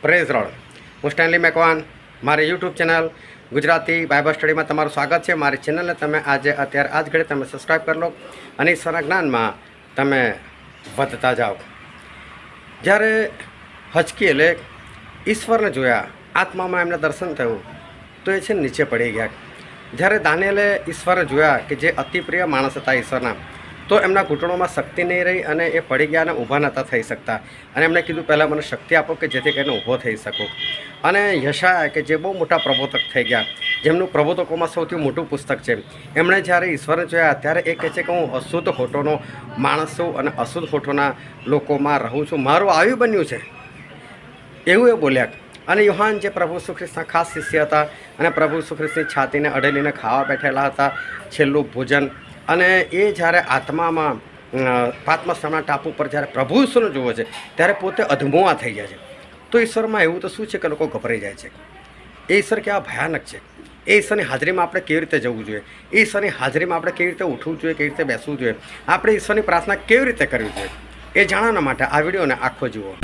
Praise road. હું Stanley Macwan, મારી YouTube channel Gujarati Bible સ્ટડીમાં તમારું સ્વાગત છે. મારી ચેનલને તમે અત્યારે આજ ઘડી તમે સબસ્ક્રાઈબ કરી લો અને ઈશ્વરના જ્ઞાનમાં તમે વધતા જાઓ. જ્યારે હચકીએલે ઈશ્વરને જોયા, આત્મામાં એમને દર્શન થયું તો એ છે નીચે પડી ગયા. જ્યારે દાનિયેલે ઈશ્વરને જોયા કે જે અતિ પ્રિય માણસ હતા ઈશ્વરના, તો એમના ઘૂંટણોમાં શક્તિ નહીં રહી અને એ પડી ગયા અને ઊભા નહોતા થઈ શકતા. અને એમણે કીધું પહેલાં મને શક્તિ આપો કે જેથી કરીને ઊભો થઈ શકું. અને યશાયા કે જે બહુ મોટા પ્રબોધક થઈ ગયા, જેમનું પ્રબોધકોમાં સૌથી મોટું પુસ્તક છે, એમણે જ્યારે ઈશ્વરને જોયા ત્યારે એ કહે છે કે હું અશુદ્ધ હોઠોનો માણસ છું અને અશુદ્ધ હોઠોના લોકોમાં રહું છું, મારું આવ્યું બન્યું છે, એવું એ બોલ્યા. અને યોહાન જે પ્રભુ ઈસુ ખ્રિસ્તના ખાસ શિષ્ય હતા અને પ્રભુ ઈસુ ખ્રિસ્તની છાતીને અડેલીને ખાવા બેઠેલા હતા છેલ્લું ભોજન, અને એ જ્યારે આત્મામાં પાત્મસ્થાનના ટાપુ પર જ્યારે પ્રભુ ઈસુને જુએ છે ત્યારે પોતે અધમોઆ થઈ જાય છે. તો ઈશ્વરમાં એવું તો શું છે કે લોકો ગભરાઈ જાય છે? એ ઈશ્વર કેવા ભયાનક છે! એ ઈશ્વરની હાજરીમાં આપણે કેવી રીતે જવું જોઈએ? એ ઈશ્વરની હાજરીમાં આપણે કેવી રીતે ઉઠવું જોઈએ, કેવી રીતે બેસવું જોઈએ, આપણે ઈશ્વરની પ્રાર્થના કેવી રીતે કરવી જોઈએ, એ જાણવા માટે આ વિડીયોને આખો જુઓ.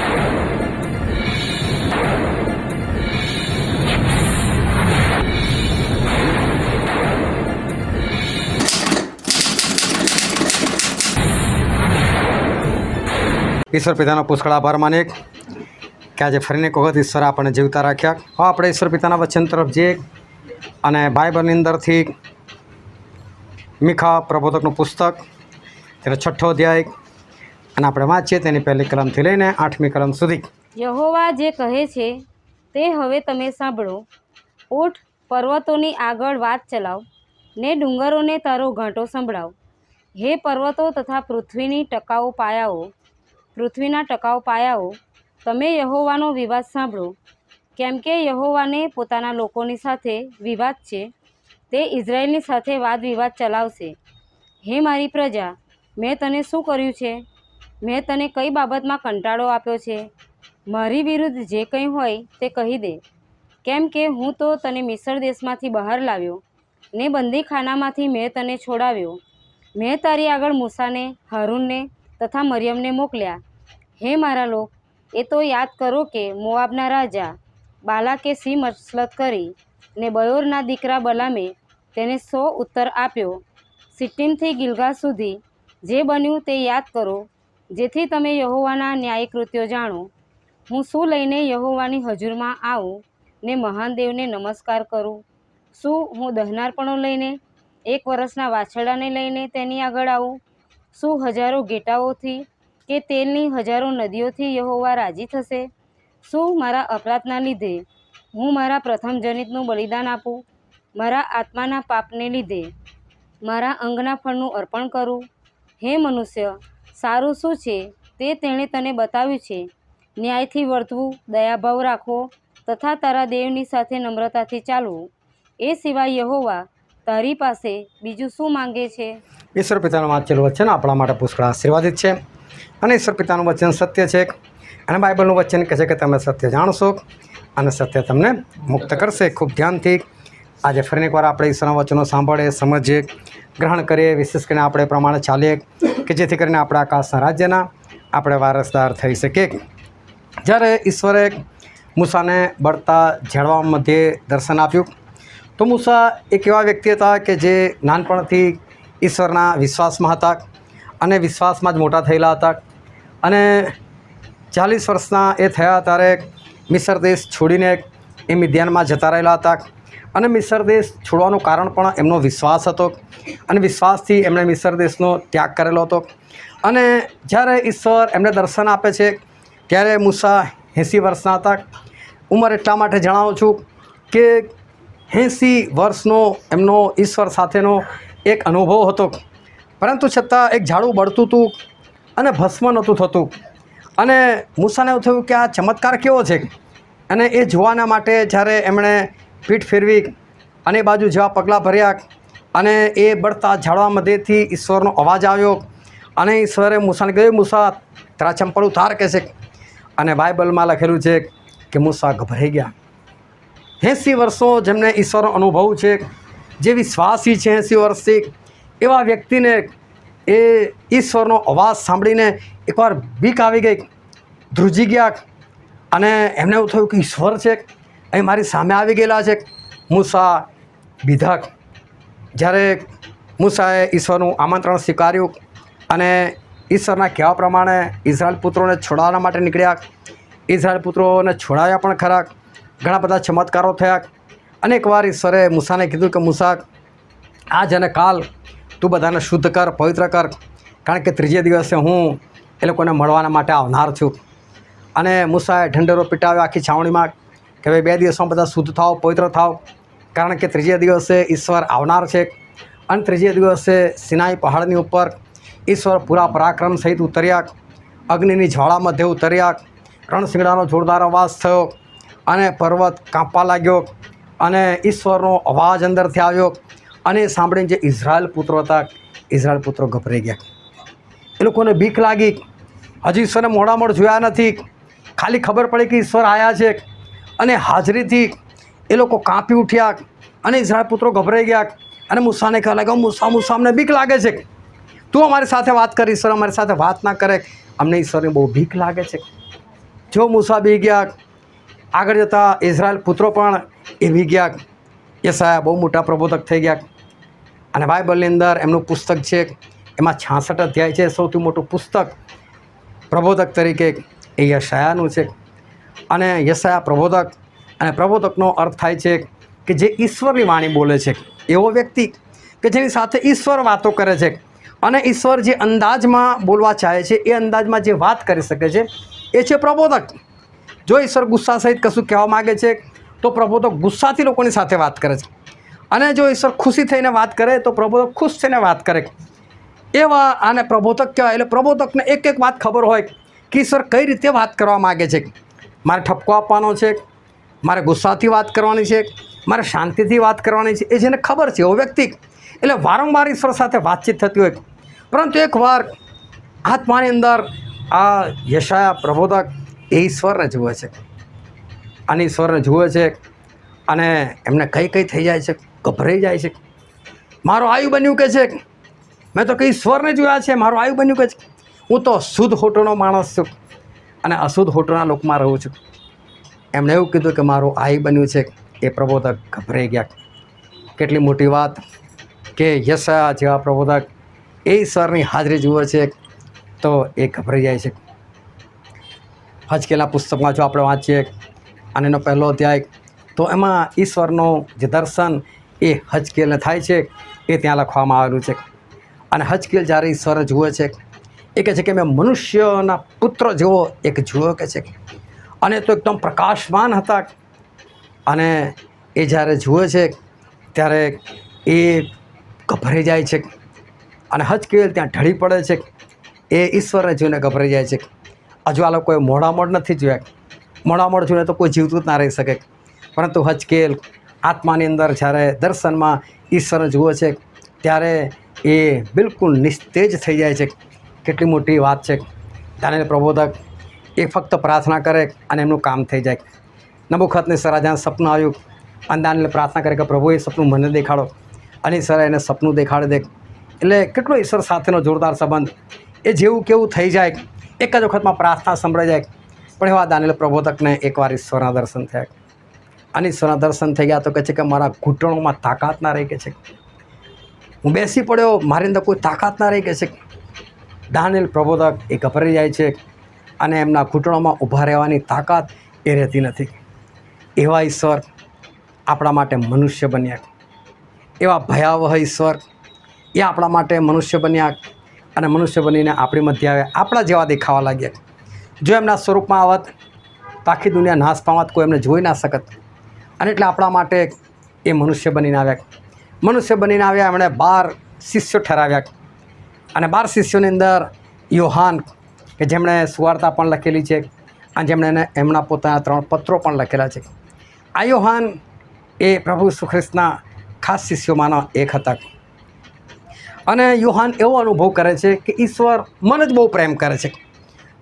ઈશ્વર પિતાનો પુષ્કળ આભાર માનીએ કે આજે ફરીને એક વખત ઈશ્વર આપણને જીવતા રાખ્યા. હવે આપણે ઈશ્વર પિતાના વચન તરફ જઈએ અને બાઇબલની અંદરથી મીખા પ્રબોધકનું પુસ્તક તેનો 6ઠ્ઠો અધ્યાય અને આપણે વાંચીએ તેની પહેલી કલમથી લઈને 8મી કલમ સુધી. યહોવા જે કહે છે તે હવે તમે સાંભળો. ઊઠ, પર્વતોની આગળ વાત ચલાવ ને ડુંગરોને તારો ઘાંટો સંભળાવ. હે પર્વતો તથા પૃથ્વીના ટકાઉ પાયાઓ, તમે યહોવાનો વિવાદ સાંભળો. કેમ કે યહોવાને પોતાના લોકોની સાથે વિવાદ છે, તે ઇઝરાયેલની સાથે વાદ વિવાદ ચલાવશે. હે મારી પ્રજા, મેં તને શું કર્યું છે? મેં તને કઈ બાબતમાં કંટાળો આપ્યો છે? મારી વિરુદ્ધ જે કંઈ હોય તે કહી દે. કેમ કે હું તો તને મિસ્ર દેશમાંથી બહાર લાવ્યો ને બંદીખાનામાંથી મેં તને છોડાવ્યો. મેં તારી આગળ મૂસાને, હારૂનને તથા મરિયમને મોકલ્યા. હે મારા લોક, એ તો યાદ કરો કે મોઆબના રાજા બાલાકે સી મસલત કરી ને બયોરના દીકરા બલામે તેને 100 ઉત્તર આપ્યો. સિટ્ટીમથી ગિલગાલ સુધી જે બન્યું તે યાદ કરો, જેથી તમે યહોવાના ન્યાયી કૃત્યો જાણો. હું શું લઈને યહોવાની હજુરમાં આવું ને મહાન દેવને નમસ્કાર કરું? શું હું દહનારપણો લઈને, 1 વર્ષના વાછરડાને લઈને તેની આગળ આવું? શું હજારો ઘેટાઓથી કે તેલની હજારો નદીઓથી યહોવા રાજી થશે? શું મારા અપરાધના લીધે હું મારા પ્રથમ જનિતનું બલિદાન આપું? મારા આત્માના પાપને લીધે મારા અંગના ફળનું અર્પણ કરું? હે મનુષ્ય, સારું શું છે તે તેણે તને બતાવ્યું છે. ન્યાયથી વર્તવું, દયાભાવ રાખવો તથા તારા દેવની સાથે નમ્રતાથી ચાલવું. એ સિવાય યહોવા તારી પાસે બીજું શું માંગે છે? ઈશ્વર પિતાનું વાંચેલું વચન આપણા માટે પુષ્કળ આશીર્વાદિત છે અને ઈશ્વર પિતાનું વચન સત્ય છે અને બાઇબલનું વચન કહે છે કે તમે સત્ય જાણશો અને સત્ય તમને મુક્ત કરશે. ખૂબ ધ્યાનથી આજે ફરીને એકવાર આપણે ઈશ્વરના વચનો સાંભળીએ, સમજીએ, ગ્રહણ કરીએ, વિશેષ કરીને આપણે પ્રમાણે ચાલીએ કે જેથી કરીને આપણે આકાશના રાજ્યના આપણે વારસદાર થઈ શકીએ. જ્યારે ઈશ્વરે મૂસાને બળતા ઝાડવા મધ્યે દર્શન આપ્યું તો મૂસા એક એવા વ્યક્તિ હતા કે જે નાનપણથી ઈશ્વરના વિશ્વાસમાં હતા અને વિશ્વાસમાં જ મોટા થયેલા હતા. અને 40 વર્ષના એ થયા ત્યારે મિસર દેશ છોડીને એ મિદ્યાનમાં જતા રહેલા હતા. અને મિસર દેશ છોડવાનું કારણ પણ એમનો વિશ્વાસ હતો અને વિશ્વાસથી એમણે મિસર દેશનો ત્યાગ કરેલો હતો. અને જ્યારે ઈશ્વર એમને દર્શન આપે છે ત્યારે મૂસા 80 વર્ષના હતા. ઉંમર એટલા માટે જણાવું છું કે 80 વર્ષનો એમનો ઈશ્વર સાથેનો એક અનુભવ હતો, પરંતુ છતાં એક ઝાડું બળતું હતું અને ભસ્મ નહોતું થતું. અને મૂસાને એવું થયું કે આ ચમત્કાર કેવો છે? અને એ જોવાના માટે જ્યારે એમણે પીઠ ફેરવી અને એ બાજુ જેવા પગલાં ભર્યા અને એ બળતા ઝાડવા મધ્યથી ઈશ્વરનો અવાજ આવ્યો અને ઈશ્વરે મૂસાને કહ્યું, મૂસા તારા ચંપલ ઉતાર કહે છે. અને બાઇબલમાં લખેલું છે કે મૂસા ગભરાઈ ગયા. 80 વર્ષો જેમને ઈશ્વરનો અનુભવ છે, જે વિશ્વાસી છે 80 વર્ષથી, એવા વ્યક્તિને એ ઈશ્વરનો અવાજ સાંભળીને એકવાર બીક આવી ગઈ, ધ્રુજી ગયા અને એમને એવું થયું કે ઈશ્વર છે અહીં મારી સામે આવી ગયેલા છે. મૂસા વિધક જ્યારે મૂસાએ ઈશ્વરનું આમંત્રણ સ્વીકાર્યું અને ઈશ્વરના કહેવા પ્રમાણે ઇઝરાયલ પુત્રોને છોડાવવા માટે નીકળ્યા. ઇઝરાયલ પુત્રોને છોડાવ્યા પણ ખરા. ઘણા બધા ચમત્કારો થયા. અનેકવાર ઈશ્વરે મૂસાને કીધું કે મૂસા, આજ અને કાલ તું બધાને શુદ્ધ કર, પવિત્ર કર, કારણ કે ત્રીજે દિવસે હું એ લોકોને મળવાના માટે આવનાર છું. અને મૂસાએ ઢંઢેરો પીટાવ્યો આખી છાવણીમાં કે ભાઈ 2 દિવસમાં બધા શુદ્ધ થાવ, પવિત્ર થાવ, કારણ કે ત્રીજે દિવસે ઈશ્વર આવનાર છે. અને ત્રીજે દિવસે સિનાઈ પહાડની ઉપર ઈશ્વર પૂરા પરાક્રમ સહિત ઉતર્યા. અગ્નિની જ્વાળા મધ્ય ઉતર્યા. રણશિંગડાનો જોરદાર અવાજ થયો અને પર્વત કાંપવા લાગ્યો અને ઈશ્વરનો અવાજ અંદરથી આવ્યો. અને એ સાંભળીને જે ઇઝરાયલ પુત્રો હતા, ઇઝરાયલ પુત્રો ગભરાઈ ગયા. એ લોકોને બીક લાગી. હજી ઈશ્વરને મોડામોડ જોયા નથી, ખાલી ખબર પડી કે ઈશ્વર આવ્યા છે અને હાજરીથી એ લોકો કાંપી ઉઠ્યા અને ઇઝરાયલ પુત્રો ગભરાઈ ગયા. અને મૂસાને કહેવા લાગ્યા, મૂસા અમને બીક લાગે છે, તું અમારી સાથે વાત કર. ઈશ્વર અમારી સાથે વાત ના કરે, અમને ઈશ્વરની બહુ બીક લાગે છે. જો મૂસા બી ગયા, આગળ જતાં ઇઝરાયલ પુત્રો પણ એ બી ગયા. યશાયા બહુ મોટા પ્રબોધક થઈ ગયા. અને બાઇબલની અંદર એમનું પુસ્તક છે, એમાં 66 અધ્યાય છે. સૌથી મોટું પુસ્તક પ્રબોધક તરીકે એ યશાયાનું છે. અને યશાયા પ્રબોધક, અને પ્રબોધકનો અર્થ થાય છે કે જે ઈશ્વરની વાણી બોલે છે, એવો વ્યક્તિ કે જેની સાથે ઈશ્વર વાતો કરે છે. અને ઈશ્વર જે અંદાજમાં બોલવા ચાહે છે, એ અંદાજમાં જે વાત કરી શકે છે, એ છે પ્રબોધક. જો ઈશ્વર ગુસ્સા સહિત કશું કહેવા માગે છે તો પ્રબોધક ગુસ્સાથી લોકોની સાથે વાત કરે છે. અને જો ઈશ્વર ખુશી થઈને વાત કરે તો પ્રબોધક ખુશ થઈને વાત કરે. એવા આને પ્રબોધક કહેવાય. એટલે પ્રબોધકને એક એક વાત ખબર હોય કે ઈશ્વર કઈ રીતે વાત કરવા માગે છે. મારે ઠપકો આપવાનો છે, મારે ગુસ્સાથી વાત કરવાની છે, મારે શાંતિથી વાત કરવાની છે, એ જેને ખબર છે એવો વ્યક્તિ. એટલે વારંવાર ઈશ્વર સાથે વાતચીત થતી હોય. પરંતુ એકવાર આત્માની અંદર આ યશાયા પ્રબોધક એ ઈશ્વરને જુએ છે. અને ઈશ્વરને જુએ છે અને એમને કઈ થઈ જાય છે, ગભરાઈ જાય છે. મારો આયુ બન્યું કે છે, મેં તો કંઈ ઈશ્વરને જોયા છે, મારું આયુ બન્યું કે છે. હું તો શુદ્ધ હોટોનો માણસ છું અને અશુદ્ધ હોટોના લોકમાં રહું છું. એમણે એવું કીધું કે મારું આયુ બન્યું છે. એ પ્રબોધક ગભરાઈ ગયા. કેટલી મોટી વાત કે યશાયા જેવા પ્રબોધક એ ઈશ્વરની હાજરી જુએ છે તો એ ગભરાઈ જાય છે. હજકેલના પુસ્તકમાં જો આપણે વાંચીએ અને એનો પહેલો અધ્યાય, તો એમાં ઈશ્વરનું જે દર્શન એ હજકેલને થાય છે એ ત્યાં લખવામાં આવેલું છે. અને હજકેલ જ્યારે ઈશ્વરને જુએ છે, એ કહે છે કે મેં મનુષ્યના પુત્ર જેવો એક જોયો કે છે. અને તો એકદમ પ્રકાશમાન હતા. અને એ જ્યારે જુએ છે ત્યારે એ ગભરાઈ જાય છે. અને હજકેલ ત્યાં ઢળી પડે છે. એ ઈશ્વરને જોઈને ગભરાઈ જાય છે. હજુ આ લોકોએ મોડામોડ નથી જોયા. મોડામોડ જોઈને તો કોઈ જીવતું જ ના રહી શકે. પરંતુ હજકેલ આત્માની અંદર જ્યારે દર્શનમાં ઈશ્વરને જુએ છે ત્યારે એ બિલકુલ નિસ્તેજ થઈ જાય છે. કેટલી મોટી વાત છે. દાનિયેલ પ્રબોધક એ ફક્ત પ્રાર્થના કરે અને એમનું કામ થઈ જાય. નબુકદનેસર રાજાને સપનું આવ્યું અને દાનિયેલ પ્રાર્થના કરે કે પ્રભુ એ સપનું મને દેખાડો. અને ઈશ્વરે એને સપનું દેખાડી દે. એટલે કેટલો ઈશ્વર સાથેનો જોરદાર સંબંધ. એ જેવું કેવું થઈ જાય, એક જ વખતમાં પ્રાર્થના સંભળાઈ જાય. પણ એવા દાનિયેલ પ્રબોધકને એકવાર ઈશ્વરના દર્શન થયા. અને ઈશ્વરના દર્શન થઈ ગયા તો કહે છે કે મારા ઘૂંટણોમાં તાકાત ના રહી કે છે. હું બેસી પડ્યો, મારી અંદર કોઈ તાકાત ના રહી કે છે. દાનિયેલ પ્રબોધક એ ગભરાઈ જાય છે અને એમના ઘૂંટણોમાં ઊભા રહેવાની તાકાત એ રહેતી નથી. એવા ઈશ્વર આપણા માટે મનુષ્ય બન્યા. એવા ભયાવહ ઈશ્વર એ આપણા માટે મનુષ્ય બન્યા અને મનુષ્ય બનીને આપણી મધ્ય આવ્યા. આપણા જેવા દેખાવા લાગ્યા. જો એમના સ્વરૂપમાં આવત તો આખી દુનિયા નાશ પામત, કોઈ એમને જોઈ ના શકત. અને એટલે આપણા માટે એ મનુષ્ય બનીને આવ્યા. મનુષ્ય બનીને આવ્યા. એમણે 12 શિષ્યો ઠરાવ્યા. અને 12 શિષ્યોની અંદર યોહાન કે જેમણે સુવાર્તા પણ લખેલી છે અને જેમણે એમના પોતાના 3 પત્રો પણ લખેલા છે. આ યોહાન એ પ્રભુ ઈસુ ખ્રિસ્તના ખાસ શિષ્યોમાંનો એક હતા. અને યોહાન એવો અનુભવ કરે છે કે ઈશ્વર મને જ બહુ પ્રેમ કરે છે.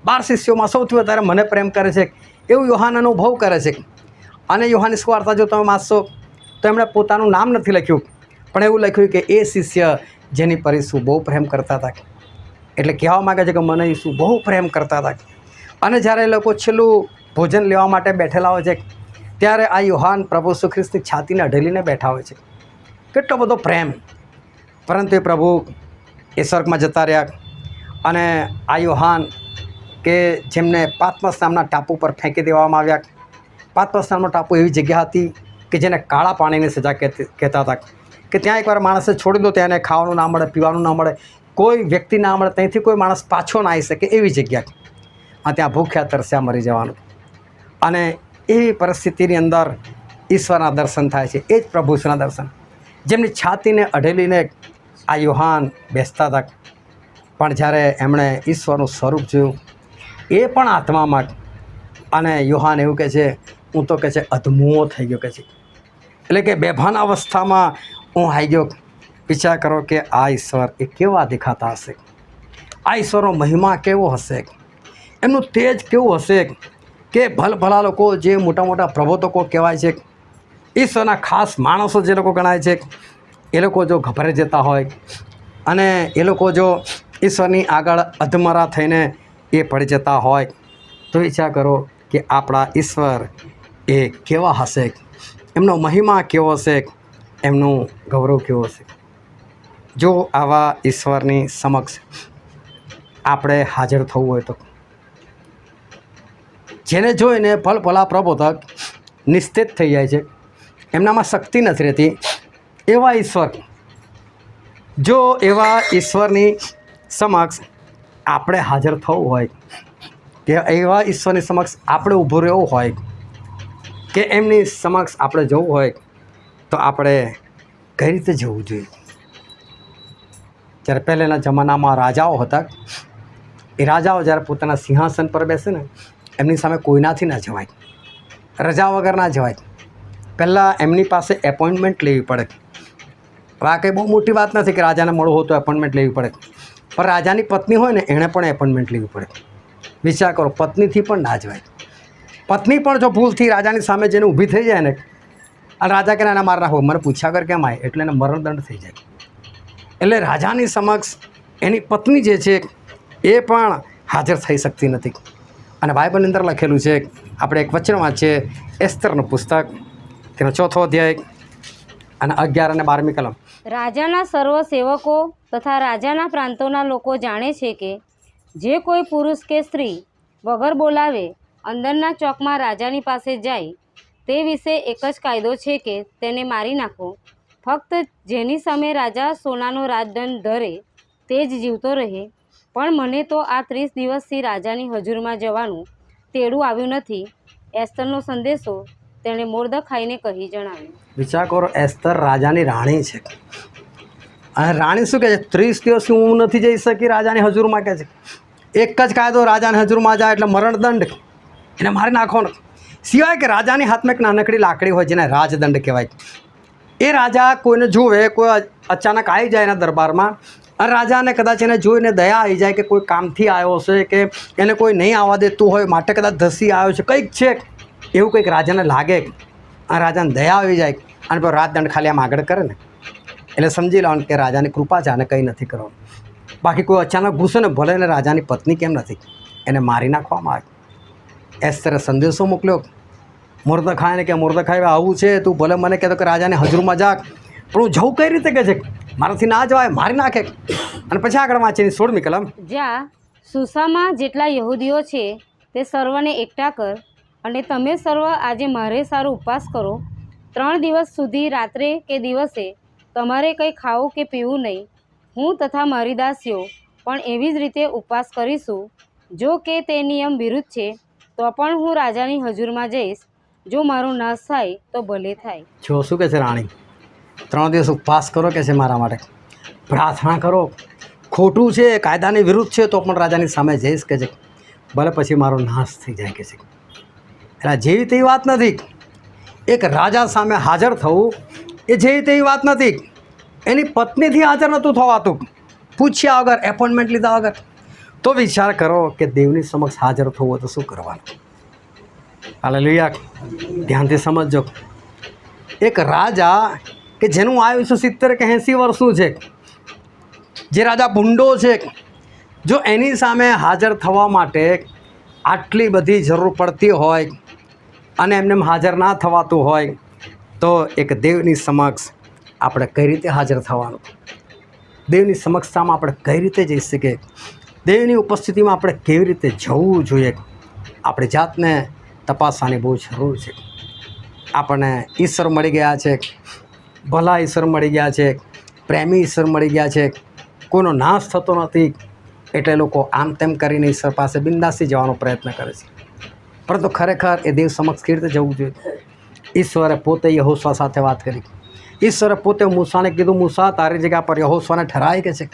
12 શિષ્યોમાં સૌથી વધારે મને પ્રેમ કરે છે એવું યોહાન અનુભવ કરે છે. અને યોહાનની સુવાર્તા જો તમે વાંચશો તો એમણે પોતાનું નામ નથી લખ્યું, પણ એવું લખ્યું કે એ શિષ્ય જેની પર ઈસુ બહુ પ્રેમ કરતા હતા. એટલે કહેવા માગે છે કે મને ઈસુ બહુ પ્રેમ કરતા હતા. અને જ્યારે એ લોકો છેલ્લું ભોજન લેવા માટે બેઠેલા હોય છે, ત્યારે આ યોહાન પ્રભુ ઈસુ ખ્રિસ્તની છાતીને અઢેલીને બેઠા હોય છે. કેટલો બધો પ્રેમ. પરંતુ એ પ્રભુ એ સ્વર્ગમાં જતા રહ્યા અને આ યોહાન કે જેમને પાત્મસ નામના ટાપુ પર ફેંકી દેવામાં આવ્યા. પાત્મસ નામનો ટાપુ એવી જગ્યા હતી કે જેને કાળા પાણીની સજા કહેતા હતા, કે ત્યાં એકવાર માણસે છોડી દો ત્યાં એને ખાવાનું ના મળે, પીવાનું ના મળે, કોઈ વ્યક્તિ ના મળે, ત્યાંથી કોઈ માણસ પાછો ના આવી શકે એવી જગ્યા. આ ત્યાં ભૂખ્યા તરસ્યા મરી જવાનું. અને એવી પરિસ્થિતિની અંદર ઈશ્વરના દર્શન થાય છે. એ જ પ્રભુ ઈશ્વરના દર્શન, જેમની છાતીને અઢેલીને આ યોહાન બેસતા હતા. પણ જ્યારે એમણે ઈશ્વરનું સ્વરૂપ જોયું, એ પણ આત્મામાં, અને યોહાન એવું કહે છે, હું તો કહે છે અધમુઓ થઈ ગયો, કહે છે એટલે કે બેભાન અવસ્થામાં હું આવી ગયો. વિચાર કરો કે આ ઈશ્વર એ કેવા દેખાતા હશે, આ ઈશ્વરનો મહિમા કેવો હશે, એમનું તેજ કેવું હશે, કે ભલભલા લોકો જે મોટા મોટા પ્રબોધકો કહેવાય છે, ઈશ્વરના ખાસ માણસો જે લોકો ગણાય છે, એ લોકો જો ગભરાઈ જતા હોય અને એ લોકો જો ઈશ્વરની આગળ અધમરા થઈને એ પડી જતા હોય, તો વિચાર કરો કે આપણા ઈશ્વર એ કેવા હશે, એમનો મહિમા કેવો હશે, એમનું ગૌરવ કેવો હશે. જો આવા ઈશ્વરની સમક્ષ આપણે હાજર થવું હોય તો જેને જોઈને ભલભલા પ્રબોધક નિસ્તેજ થઈ જાય છે, એમનામાં શક્તિ નથી રહેતી, એવા ઈશ્વર, જો એવા ઈશ્વરની સમક્ષ આપણે હાજર થવું હોય, કે એવા ઈશ્વરની સમક્ષ આપણે ઊભું રહેવું હોય, કે એમની સમક્ષ આપણે જવું હોય, તો આપણે કઈ રીતે જવું જોઈએ? જ્યારે પહેલાંના જમાનામાં રાજાઓ હતા, એ રાજાઓ જ્યારે પોતાના સિંહાસન પર બેસે ને, એમની સામે કોઈનાથી ના જવાય, રજા વગર ના જવાય. પહેલાં એમની પાસે એપોઇન્ટમેન્ટ લેવી પડે. હવે આ કંઈ બહુ મોટી વાત નથી કે રાજાને મળવું હોય તો એપોઇન્ટમેન્ટ લેવી પડે, પણ રાજાની પત્ની હોય ને, એણે પણ એપોઇન્ટમેન્ટ લેવી પડે. વિચાર કરો, પત્નીથી પણ ના જવાય. પત્ની પણ જો ભૂલથી રાજાની સામે જઈને ઊભી થઈ જાય ને, અને રાજા કે એને માર નાખો, મને પૂછ્યા કર કેમ આવે, એટલે એને મરણદંડ થઈ જાય. એટલે રાજાની સમક્ષ એની પત્ની જે છે એ પણ હાજર થઈ શકતી નથી. અને બાઇબલની અંદર લખેલું છે, આપણે એક વચન વાંચીએ, એસ્તરનું પુસ્તક, તેનો 4થો અધ્યાય અને 11 અને 12મી કલમ. રાજાના સર્વ સેવકો તથા રાજાના પ્રાંતોના લોકો જાણે છે કે જે કોઈ પુરુષ કે સ્ત્રી વગર બોલાવે અંદરના ચોકમાં રાજાની પાસે જાય, તે વિશે એક જ કાયદો છે કે તેને મારી નાખો. ફક્ત જેની સામે રાજા સોનાનો રાજદંડ ધરે તે જ જીવતો રહે. પણ મને તો આ 30 દિવસથી રાજાની હજુરમાં જવાનું તેડું આવ્યું નથી. એસ્તરનો સંદેશો તેણે મોર્દખાઈને કહી જણાવ્યું. વિચાર કરો, એસ્તર રાજાની રાણી છે, અને રાણી શું કહે છે? 30 દિવસ હું નથી જઈ શકી રાજાની હજુરમાં, કહે છે. એક જ કાયદો, રાજાની હજુરમાં જાય એટલે મરણદંડ, એને મારી નાખવાનો. સિવાય કે રાજાની હાથમાં એક નાનકડી લાકડી હોય જેને રાજદંડ કહેવાય. એ રાજા કોઈને જોવે, કોઈ અચાનક આવી જાય એના દરબારમાં, અને રાજાને કદાચ એને જોઈને દયા આવી જાય કે કોઈ કામથી આવ્યો હશે, કે એને કોઈ નહીં આવવા દેતું હોય માટે કદાચ ધસી આવ્યો છે, કંઈક છે એવું કંઈક રાજાને લાગે, અને રાજાને દયા આવી જાય, અને પછી રાજદંડ ખાલી આમ આગળ કરે ને, એટલે સમજી લેવાનું કે રાજાની કૃપા છે, આને કંઈ નથી કરવાનું. બાકી કોઈ અચાનક ઘૂસે ને, ભલે એને રાજાની પત્ની કેમ નથી, એને મારી નાખવામાં આવે. એસ્તરે સંદેશો મોકલ્યો મોર્દખાઈને કે મોર્દખાઈ આવું છે, તું ભલે મને કહેતો કે રાજાને હજુરમાં જા, પણ હું જવું કઈ રીતે, કહે છે મારાથી ના જવાય, મારી નાખે. અને પછી આગળ વાંચીને 16મી કલમ. જ્યાં સુસામાં જેટલા યહૂદીઓ છે તે સર્વને એકઠા કર, અને તમે સર્વ આજે મારે સારો ઉપવાસ કરો. 3 દિવસ સુધી રાત્રે કે દિવસે તમારે કંઈ ખાવું કે પીવું નહીં. હું તથા મારી દાસીઓ પણ એવી જ રીતે ઉપવાસ કરીશું. જો કે તે નિયમ વિરુદ્ધ છે, તો પણ હું રાજાની હજુરમાં જઈશ. જો મારો નાશ થાય તો ભલે થાય. જો શું કહે છે રાણી, 3 દિવસ ઉપવાસ કરો કે છે મારા માટે, પ્રાર્થના કરો. ખોટું છે, કાયદાની વિરુદ્ધ છે, તો પણ રાજાની સામે જઈશ, કે છે ભલે પછી મારો નાશ થઈ જાય, કે છે. એટલે જેવી તેવી વાત નથી. એક રાજા સામે હાજર થવું એ જેવી તેવી વાત નથી. એની પત્નીથી હાજર નહોતું થવાતું, પૂછ્યા વગર, એપોઇન્ટમેન્ટ લીધા વગર. તો વિચાર કરો કે દેવની સમક્ષ હાજર થવું હોય તો શું કરવાનું? હાલેલુયા. ધ્યાનથી સમજજો. એક રાજા કે જેનું આયુષ્ય 70 કે 80 વર્ષનું છે, જે રાજા ભૂંડો છે, જો એની સામે હાજર થવા માટે આટલી બધી જરૂર પડતી હોય અને એમને હાજર ના થવાતું હોય તો એક દેવની સમક્ષ આપણે કઈ રીતે હાજર થવાનું, દેવની સમક્ષતામાં આપણે કઈ રીતે જઈ શકીએ, દેવની ઉપસ્થિતિમાં આપણે કેવી રીતે જવું જોઈએ, આપણી જાતને તપાસવાની બહુ જરૂર છે. આપણને ઈશ્વર મળી ગયા છે, ભલા ઈશ્વર મળી ગયા છે, પ્રેમી ઈશ્વર મળી ગયા છે, કોઈનો નાશ થતો નથી, એટલે લોકો આમ તેમ કરીને ઈશ્વર પાસે બિંદાસી જવાનો પ્રયત્ન કરે છે. પરંતુ ખરેખર એ દેવ સમક્ષ કેવી રીતે જવું જોઈએ? ઈશ્વરે પોતે યહોશવા સાથે વાત કરી. ઈશ્વરે પોતે મૂસાને કીધું, મૂસા તારી જગ્યા પર યહોશવાને ઠરાય કે છે.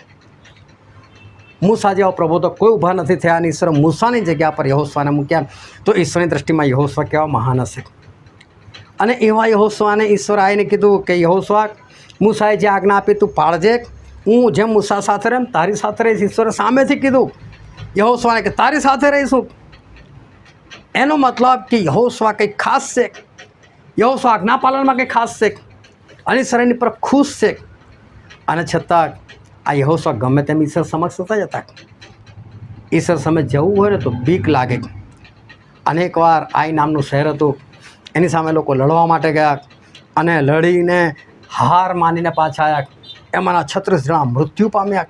મૂસા જેવા પ્રભુ તો કોઈ ઊભા નથી થયા અને ઈશ્વરે મૂસાની જગ્યા પર યહોશવાને મૂક્યા. તો ઈશ્વરની દ્રષ્ટિમાં યહોશવા કેવા મહાન હશે. અને એવા યહોશવાને ઈશ્વર આવીને કીધું કે યહોશવા, મૂસાએ જે આજ્ઞા આપી તું પાળજે, હું જેમ મૂસા સાથે રહે તારી સાથે રહીશ. ઈશ્વરે સામેથી કીધું યહોશવાને કે તારી સાથે રહીશું. એનો મતલબ કે યહોશવા કંઈક ખાસ છે, યહોશવા આજ્ઞા પાલનમાં કંઈક ખાસ છે અને ઈશ્વર એની પર ખુશ છે. અને છતાં આ યહોશવા ગમે તેમ ઈશ્વર સમક્ષ નતા જતા. ઈશ્વર સામે જવું હોય ને તો બીક લાગે. અનેકવાર આઈ નામનું શહેર હતું, એની સામે લોકો લડવા માટે ગયા અને લડીને હાર માનીને પાછા આવ્યા. એમાંના 36 જણા મૃત્યુ પામ્યા.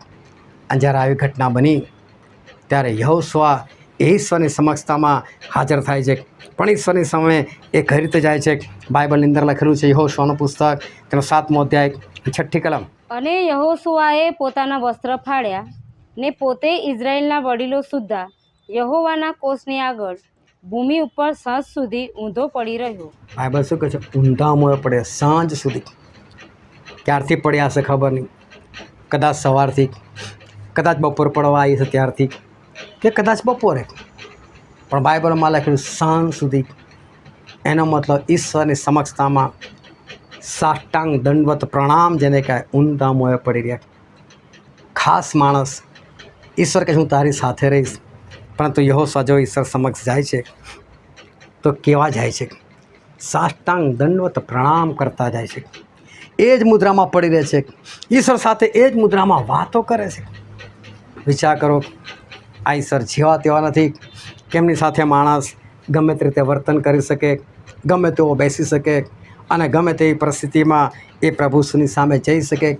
અને જ્યારે આવી ઘટના બની ત્યારે યહોશવા ઈશ્વરની સમક્ષતામાં હાજર થાય છે. પણ ઈશ્વરની સામે એ કઈ રીતે જાય છે? બાઇબલની અંદર લખેલું છે, યહોશવાનું પુસ્તક તેનો 7મો અધ્યાય 6ઠ્ઠી કલમ. અને યહોશુઆએ પોતાના વસ્ત્ર ફાડ્યા ને પોતે ઇઝરાયેલના વડીલો સુદ્ધા યહોવાના કોષની આગળ ભૂમિ ઉપર સાંજ સુધી ઊંધો પડી રહ્યો. બાઇબલ શું કહે છે? ઊંધા મોએ પડે સાંજ સુધી. ક્યારથી પડ્યા હશે ખબર નહીં, કદાચ સવારથી, કદાચ બપોર પડવા આવી છે ત્યારથી, કે કદાચ બપોરે, પણ બાઇબલમાં લખેલું સાંજ સુધી. એનો મતલબ ઈશ્વરની સમક્ષતામાં સાષ્ટાંગ દંડવત પ્રણામ જેને કહે, ઊંધા મોએ પડી રહ્યા. ખાસ માણસ. ઈશ્વર કહે હું તારી સાથે રહીશ. પરંતુ યહોશવા જો ઈશ્વર સમક્ષ જાય છે તો કેવા જાય છે? સાષ્ટાંગ દંડવત પ્રણામ કરતા જાય છે. એ જ મુદ્રામાં પડી રહે છે, ઈશ્વર સાથે એ જ મુદ્રામાં વાતો કરે છે. વિચાર કરો, આ ઈશ્વર જેવા તેવા નથી કે એમની સાથે માણસ ગમે તે રીતે વર્તન કરી શકે, ગમે તેવો બેસી શકે અને ગમે તેવી પરિસ્થિતિમાં એ પ્રભુની સામે જઈ શકે.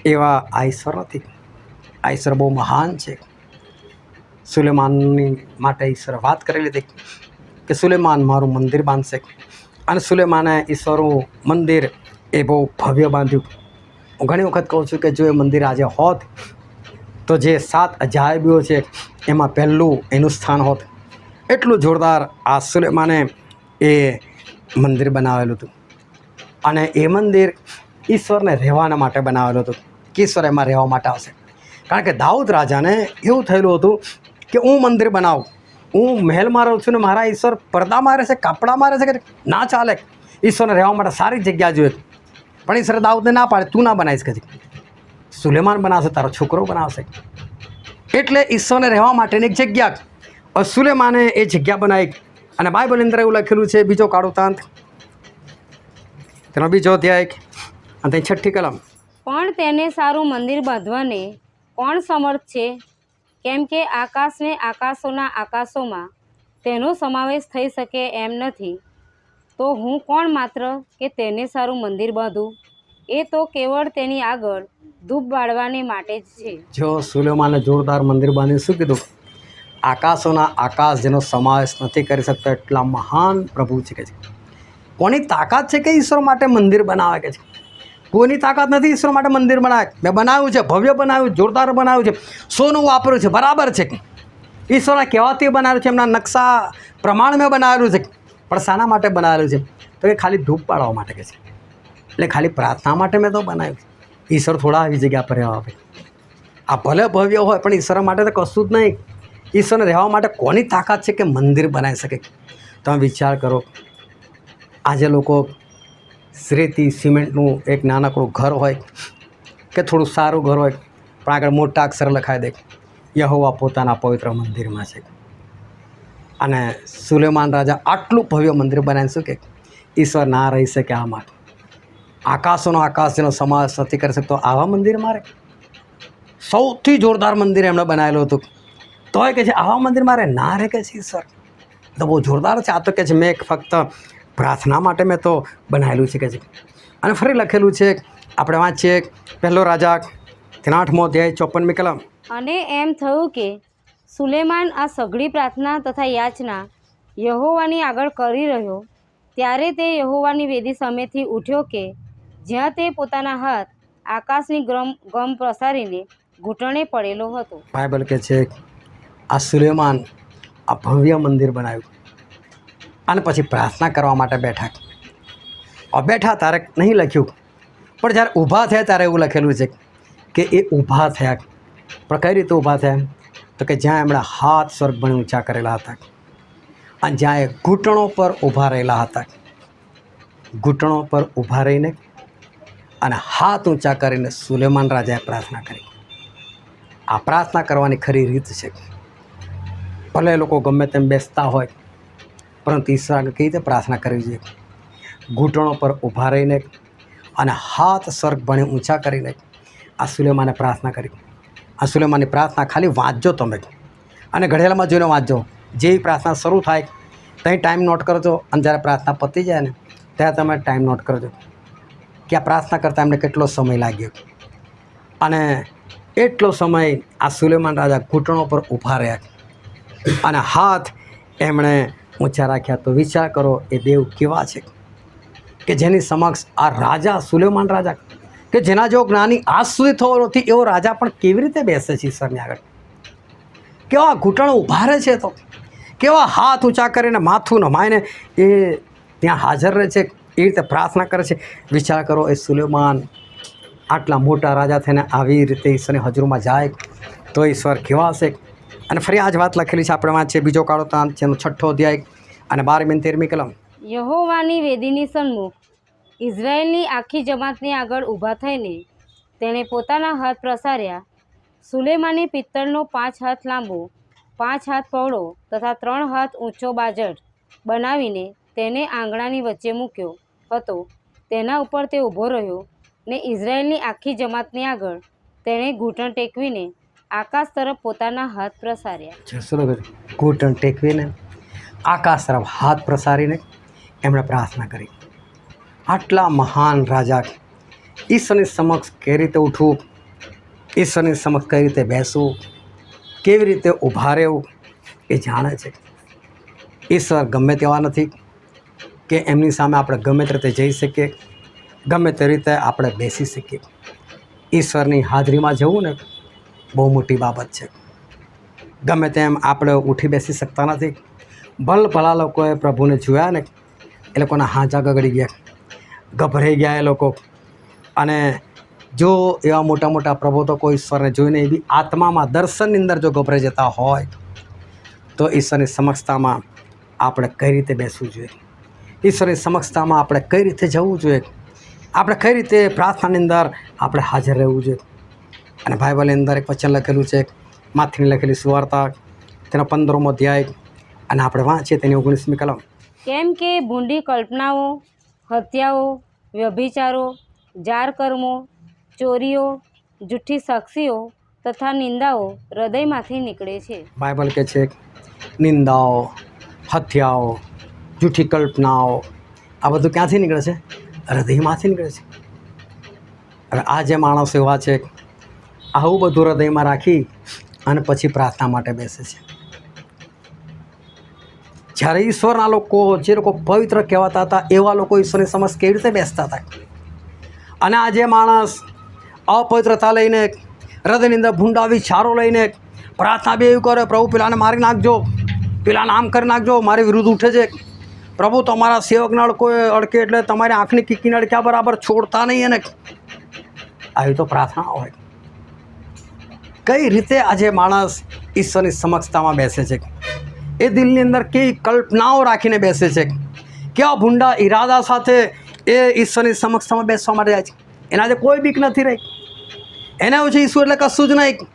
એવા આ ઈશ્વર નથી. આ ઈશ્વર બહુ મહાન છે. સુલેમાનની માટે ઈશ્વરે વાત કરી લીધી કે સુલેમાન મારું મંદિર બાંધશે. અને સુલેમાને ઈશ્વરનું મંદિર એ બહુ ભવ્ય બાંધ્યું. હું ઘણી વખત કહું છું કે જો એ મંદિર આજે હોત તો જે 7 અજાયબીઓ છે એમાં પહેલું એનું સ્થાન હોત. એટલું જોરદાર આ સુલેમાને એ મંદિર બનાવેલું હતું. અને એ મંદિર ઈશ્વરને રહેવાના માટે બનાવેલું હતું કે ઈશ્વર એમાં રહેવા માટે આવશે. કારણ કે દાઉદ રાજાને એવું થયેલું હતું કે હું મંદિર બનાવું, હું મહેલમાં રહું છું ને મારા ઈશ્વર પડદામાં રહે છે, કાપડામાં રહે છે, કે ના ચાલે. ઈશ્વરને રહેવા માટે સારી જગ્યા જોઈએ. પણ ઈશ્વરે દાઉદને ના પાડે, તું ના બનાવીશ કદી, સુલેમાન બનાવશે, તારો છોકરો બનાવશે. એટલે ઈશ્વરને રહેવા માટેની એક જગ્યા સુલેમાને એ જગ્યા બનાવી. અને બાઇબલની અંદર એવું લખેલું છે, બીજો કાળુતાંત તેનો 2જો અધ્યાય અને 6ઠ્ઠી કલમ. પણ તેને સારું મંદિર બાંધવાને કોણ સમર્થ છે? કેમ કે આકાશને આકાશોના આકાશોમાં તેનો સમાવેશ થઈ શકે એમ નથી. તો હું કોણ માત્ર કે તેને સારું મંદિર બાંધું? એ તો કેવળ તેની આગળ ધૂપ બાળવાને માટે જ છે. જો સુલેમાને જોરદાર મંદિર બાંધીને શું કીધું? આકાશોના આકાશ જેનો સમાવેશ નથી કરી શકતા એટલા મહાન પ્રભુ છે કે છે. કોની તાકાત છે કે ઈશ્વર માટે મંદિર બનાવે કે છે? કોઈની તાકાત નથી ઈશ્વર માટે મંદિર બનાવે. મેં બનાવ્યું છે, ભવ્ય બનાવ્યું, જોરદાર બનાવ્યું છે, સોનું વાપર્યું છે, બરાબર છે. ઈશ્વરના કહેવાથી બનાવેલું છે, એમના નકશા પ્રમાણ મેં બનાવેલું છે. પણ શાના માટે બનાવેલું છે? તો કે ખાલી ધૂપ પાડવા માટે કે છે. એટલે ખાલી પ્રાર્થના માટે મેં તો બનાવ્યું. ઈશ્વર થોડા આવી જગ્યા પર રહેવા આપે. આ ભલે ભવ્ય હોય પણ ઈશ્વર માટે તો કશું જ નહીં. ઈશ્વરને રહેવા માટે કોની તાકાત છે કે મંદિર બનાવી શકે? તમે વિચાર કરો, આજે લોકો રેતી સિમેન્ટનું એક નાનકડું ઘર હોય કે થોડું સારું ઘર હોય પણ આગળ મોટા અક્ષર લખાઈ દે, યહોવા પોતાના પવિત્ર મંદિરમાં છે. અને સુલેમાન રાજા આટલું ભવ્ય મંદિર બનાવીને શું કે ઈશ્વર ના રહી શકે આમાં? આકાશોનો આકાશ જેનો સમાવેશ નથી કરી શકતો આવા મંદિર મારે? સૌથી જોરદાર મંદિર એમણે બનાવેલું હતું તોય કે છે આવા મંદિર મારે ના રહે કે છે ઈશ્વર? તો બહુ જોરદાર છે. આ તો કે છે મેં ફક્ત પ્રાર્થના માટે મેં તો બનાવેલું છે કે છે. અને ફરી લખેલું છે, આપણે વાંચીએ પહેલો રાજા 8મો અધ્યાય 54મી કલમ. અને એમ થયું કે સુલેમાન આ સઘળી પ્રાર્થના તથા યાચના યહોવાની આગળ કરી રહ્યો, ત્યારે તે યહોવાની વેદી સામેથી ઉઠ્યો કે જ્યાં તે પોતાના હાથ આકાશની ગમ પ્રસારીને ઘૂંટણે પડેલો હતો. બાઇબલ કહે છે આ સુલેમાન આ ભવ્ય મંદિર બનાવ્યું અને પછી પ્રાર્થના કરવા માટે બેઠા ત્યારે નહીં લખ્યું, પણ જ્યારે ઊભા થયા ત્યારે એવું લખેલું છે કે એ ઊભા થયા. પણ કઈ રીતે ઊભા થયા? તો કે જ્યાં એમણે હાથ સ્વર્ગ બની ઊંચા કરેલા હતા અને જ્યાં એ ઘૂંટણો પર ઊભા રહેલા હતા. ઘૂંટણો પર ઊભા રહીને અને હાથ ઊંચા કરીને સુલેમાન રાજાએ પ્રાર્થના કરી. આ પ્રાર્થના કરવાની ખરી રીત છે. ભલે લોકો ગમે તેમ બેસતા હોય, પરંતુ ઈશ્વર આગળ કઈ રીતે પ્રાર્થના કરવી જોઈએ? ઘૂંટણો પર ઊભા રહીને અને હાથ સ્વર્ગ ભણી ઊંચા કરીને આ સુલેમાને પ્રાર્થના કરી. આ સુલેમાનની પ્રાર્થના ખાલી વાંચજો તમે, અને ઘડિયાળમાં જોઈને વાંચજો. જે પ્રાર્થના શરૂ થાય ત્યાં ટાઈમ નોટ કરજો, અને જ્યારે પ્રાર્થના પતી જાય ને ત્યારે તમે ટાઈમ નોટ કરજો કે આ પ્રાર્થના કરતાં એમને કેટલો સમય લાગ્યો. અને એટલો સમય આ સુલેમાન રાજા ઘૂંટણો પર ઊભા રહ્યા અને હાથ એમણે ઊંચા રાખ્યા. તો વિચાર કરો એ દેવ કેવા છે કે જેની સમક્ષ આ રાજા સુલેમાન રાજા, કે જેના જેવો જ્ઞાની આજ સુધી થયો નથી એવો રાજા પણ કેવી રીતે બેસે છે ઈશ્વરની આગળ? કેવા ઘૂંટણો ઊભા રહે છે, તો કેવા હાથ ઊંચા કરીને માથું નમાઈને એ ત્યાં હાજર રહે છે, એ રીતે પ્રાર્થના કરે છે. વિચાર કરો એ સુલેમાન આટલા મોટા રાજા થઈને આવી રીતે ઈશ્વરની હજુરમાં જાય તો ઈશ્વર કેવા હશે? અને ફરી આ જ વાત લખેલી છે, આપણે વાંચીએ બીજો કાળો તાંત જેનો 6ઠ્ઠો અધ્યાય અને 12મી અને 13મી કલમ. યહોવાની વેદીની સન્મુખ ઇઝરાયેલની આખી જમાતની આગળ ઊભા થઈને તેણે પોતાના હાથ પ્રસાર્યા. સુલેમાને પિત્તળનો 5 હાથ લાંબો, 5 હાથ પહોળો તથા 3 હાથ ઊંચો બાજટ બનાવીને તેને આંગણાની વચ્ચે મૂક્યો હતો. તેના ઉપર તે ઊભો રહ્યો ને ઇઝરાયેલની આખી જમાતની આગળ તેણે ઘૂંટણ ટેકવીને આકાશ તરફ પોતાના હાથ પ્રસાર્યા. ઘૂંટણ ટેકવીને આકાશ તરફ હાથ પ્રસારીને એમણે પ્રાર્થના કરી. આટલા મહાન રાજા ઈશ્વરની સમક્ષ કઈ રીતે ઉઠવું, ઈશ્વરની સમક્ષ કઈ રીતે બેસવું, કેવી રીતે ઊભા રહેવું એ જાણે છે. ઈશ્વર ગમે તેવા નથી કે એમની સામે આપણે ગમે તે રીતે જઈ શકીએ, ગમે તે રીતે આપણે બેસી શકીએ. ઈશ્વરની હાજરીમાં જવું ને બહુ મોટી બાબત છે. ગમે તેમ આપણે ઉઠી બેસી શકતા નથી. ભલા લોકોએ પ્રભુને જોયા ને એ લોકોના હાજા ગગડી ગયા, ગભરાઈ ગયા એ લોકો. અને જો એવા મોટા મોટા પ્રબોધકો ઈશ્વરને જોઈને એવી આત્મામાં દર્શનની અંદર જો ગભરાઈ જતા હોય તો ઈશ્વરની સમક્ષતામાં આપણે કઈ રીતે બેસવું જોઈએ, ઈશ્વરની સમક્ષતામાં આપણે કઈ રીતે જવું જોઈએ, આપણે કઈ રીતે પ્રાર્થનાની અંદર આપણે હાજર રહેવું જોઈએ. અને બાઇબલની અંદર એક વચન લખેલું છે, માથીની લખેલી સુવાર્તા તેનો 15મો અધ્યાય અને આપણે વાંચીએ તેની 19મી કલમ. કેમ કે ભૂંડી કલ્પનાઓ, હત્યાઓ, વ્યભિચારો, જાર કર્મો, ચોરીઓ, જૂઠી સાક્ષીઓ તથા નિંદાઓ હૃદયમાંથી નીકળે છે. બાઇબલ કહે છે નિંદાઓ, હત્યાઓ, જૂઠી કલ્પનાઓ આ બધું ક્યાંથી નીકળે છે? હૃદયમાંથી નીકળે છે. હવે આ જે માણસો એવા છે આવું બધું હૃદયમાં રાખી અને પછી પ્રાર્થના માટે બેસે છે. જ્યારે ઈશ્વરના લોકો, જે લોકો પવિત્ર કહેવાતા હતા એવા લોકો ઈશ્વરની સમક્ષ કેવી રીતે બેસતા હતા? અને આ જે માણસ અપવિત્રતા લઈને, હૃદયની અંદર ભૂંડા વિચારો લઈને પ્રાર્થના બી એવું કરે, પ્રભુ પેલાને મારી નાખજો, પેલાને આમ કરી નાખજો, મારી વિરુદ્ધ ઉઠે છે, પ્રભુ તમારા સેવકને અડકે એટલે તમારી આંખની કીકીને અડક્યા બરાબર છોડતા નહીં. એને આવી તો પ્રાર્થના હોય. કઈ રીતે આજે માણસ ઈશ્વરની સમક્ષતામાં બેસે છે? એ દિલની અંદર કેવી કલ્પનાઓ રાખીને બેસે છે, કેવા ભૂંડા ઈરાદા સાથે એ ઈશ્વરની સમક્ષતામાં બેસવા માટે જાય છે. એના જે કોઈ બીક નથી રહી. એને એવું છે ઈશ્વર એટલે કશું જ નહીં.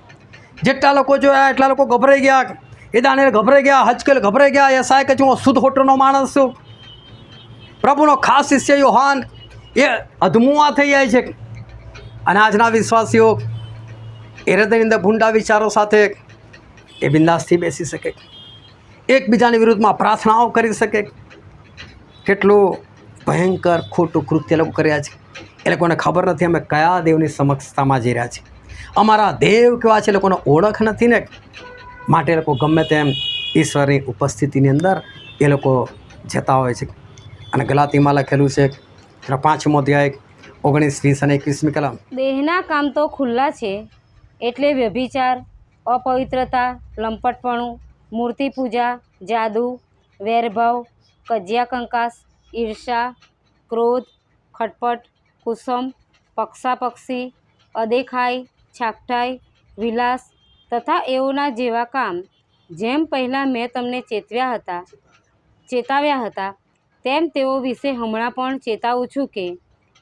જેટલા લોકો જોયા એટલા લોકો ગભરાઈ ગયા. એ દાનિયેલ ગભરાઈ ગયા, હજકેલ ગભરાઈ ગયા, યશાય કે હું શુદ્ધ હોટરનો માણસ છું. પ્રભુનો ખાસ શિષ્ય યોહાન એ અધમુઆ થઈ જાય છે. અને આજના વિશ્વાસીઓ એ હૃદયની અંદર ભૂંડા વિચારો સાથે એ બિંદાસથી બેસી શકે. એકબીજાની વિરુદ્ધમાં પ્રાર્થનાઓ કરી શકે. કેટલું ભયંકર ખોટું કૃત્ય લોકો કર્યા છે. એ લોકોને ખબર નથી અમે કયા દેવની સમક્ષતામાં જઈ રહ્યા છીએ. અમારા દેવ કેવા છે એ લોકોને ઓળખ નથી ને, માટે એ લોકો ગમે તેમ ઈશ્વરની ઉપસ્થિતિની અંદર એ લોકો જતા હોય છે. અને ગલાતીમાં લખેલું છે 5મો અધ્યાય 19, 20 અને 21મી કલમ. દેહના કામ તો ખુલ્લા છે, એટલે વ્યભિચાર, અપવિત્રતા, લંપટપણું, મૂર્તિ પૂજા, જાદુ, વેરભાવ, કજિયા કંકાસ, ઈર્ષા, ક્રોધ, ખટપટ, કુસમ, પક્ષાપક્ષી, અદેખાઈ, છાકટાઈ, વિલાસ તથા એઓના જેવા કામ, જેમ પહેલાં મેં તમને ચેતાવ્યા હતા, તેમ તેઓ વિશે હમણાં પણ ચેતાવું છું કે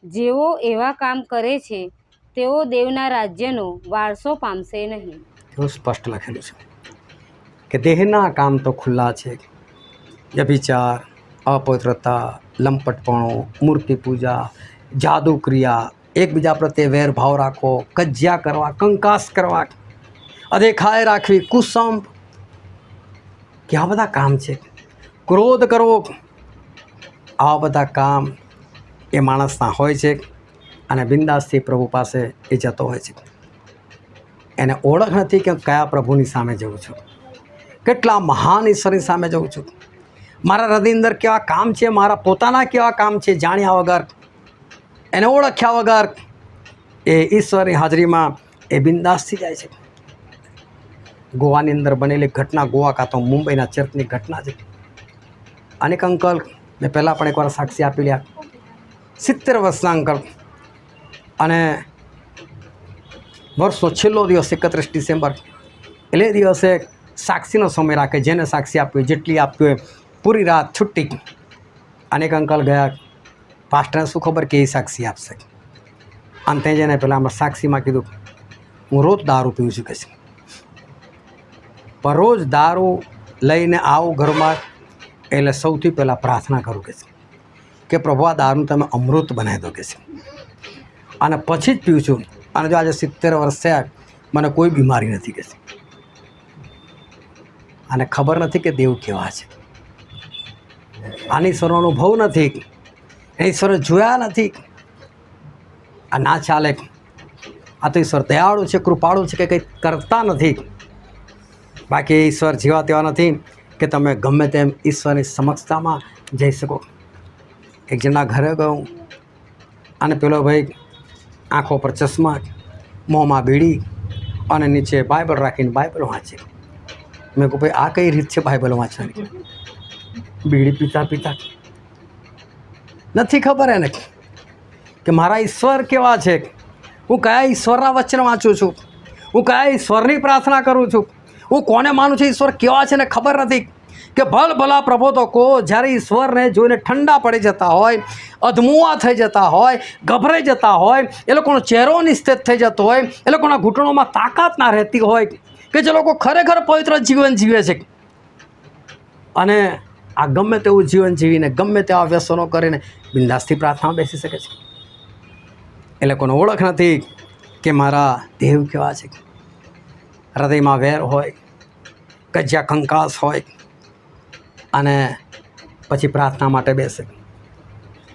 જેઓ એવા કામ કરે છે તેઓ દેવના રાજ્યનો વારસો પામશે નહીં. એવું સ્પષ્ટ લખેલું છે કે દેહના કામ તો ખુલ્લા છે. વ્યભિચાર, અપવિત્રતા, લંપટપણું, મૂર્તિ પૂજા, જાદુ ક્રિયા, એકબીજા પ્રત્યે વેરભાવ રાખવો, કજિયા કરવા, કંકાસ કરવા, અદેખાઈ રાખવી, કુસંપ, કે આ બધા કામ છે. ક્રોધ કરવો, આવા બધા કામ એ માણસના હોય છે અને બિંદાસથી પ્રભુ પાસે એ જતો હોય છે. એને ઓળખ નથી કે કયા પ્રભુની સામે જઉં છું, કેટલા મહાન ઈશ્વરની સામે જઉં છું, મારા હૃદયની અંદર કેવા કામ છે, મારા પોતાના કેવા કામ છે, જાણ્યા વગર, એને ઓળખ્યા વગર એ ઈશ્વરની હાજરીમાં એ બિંદાસથી જાય છે. ગોવાની અંદર બનેલી ઘટના, ગોવા કાં તો મુંબઈના ચર્ચની ઘટના છે. અનેક અંકલ, મેં પહેલાં પણ એકવાર સાક્ષી આપી લ્યા, 70 વર્ષના અંકલ, અને વર્ષનો છેલ્લો દિવસ 31 ડિસેમ્બર, એટલે દિવસે સાક્ષીનો સમય રાખે, જેને સાક્ષી આપ્યો જેટલી આપ્યો હોય, પૂરી રાત છુટ્ટી. અનેક અંકલ ગયા, પાસ્ટરને શું ખબર કે એ સાક્ષી આપશે. અંતે જઈને પહેલાં અમે સાક્ષીમાં કીધું હું રોજ દારૂ પીવું છું કે છે, પણ રોજ દારૂ લઈને આવું ઘરમાં એટલે સૌથી પહેલાં પ્રાર્થના કરું કે પ્રભુ આ દારૂ તમે અમૃત બનાવી દો કે છે, અને પછી જ પીવું છું. અને જો આજે 70 વર્ષ થયા મને કોઈ બીમારી નથી કે છે. આને ખબર નથી કે દેવ કેવા છે, આની ઈશ્વરનો અનુભવ નથી, ઈશ્વરે જોયા નથી. આ ના ચાલે. આ તો ઈશ્વર દયાળુ છે, કૃપાળુ છે, કે કંઈ કરતા નથી. બાકી ઈશ્વર જેવા તેવા નથી કે તમે ગમે તેમ ઈશ્વરની સમક્ષતામાં જઈ શકો. એક જણના ઘરે ગયો અને પેલો ભાઈ આંખો પર ચશ્મા, મોંમાં બીડી અને નીચે બાઇબલ રાખીને બાઇબલ વાંચે. મેં કહું ભાઈ આ કઈ રીત છે બાઇબલ વાંચવાની? બીડી પીતા પીતા નથી ખબર એને કે મારા ઈશ્વર કેવા છે, હું કયા ઈશ્વરના વચન વાંચું છું, હું કયા ઈશ્વરની પ્રાર્થના કરું છું, હું કોને માનું છું, ઈશ્વર કેવા છે ને ખબર નથી. કે ભલા પ્રભુ તો કહો, જ્યારે ઈશ્વરને જોઈને ઠંડા પડી જતા હોય, અધમુઆ થઈ જતા હોય, ગભરાઈ જતા હોય, એ લોકોનો ચહેરો નિસ્તેજ થઈ જતો હોય, એ લોકોના ઘૂંટણોમાં તાકાત ના રહેતી હોય, કે જે લોકો ખરેખર પવિત્ર જીવન જીવે છે અને આ ગમે તેવું જીવન જીવીને ગમે તેવા વ્યસનો કરીને બિંદાસથી પ્રાર્થનામાં બેસી શકે છે. એ લોકોને ઓળખ નથી કે મારા દેવ કેવા છે. હૃદયમાં વેર હોય, કજિયા કંકાસ હોય, અને પછી પ્રાર્થના માટે બેસે.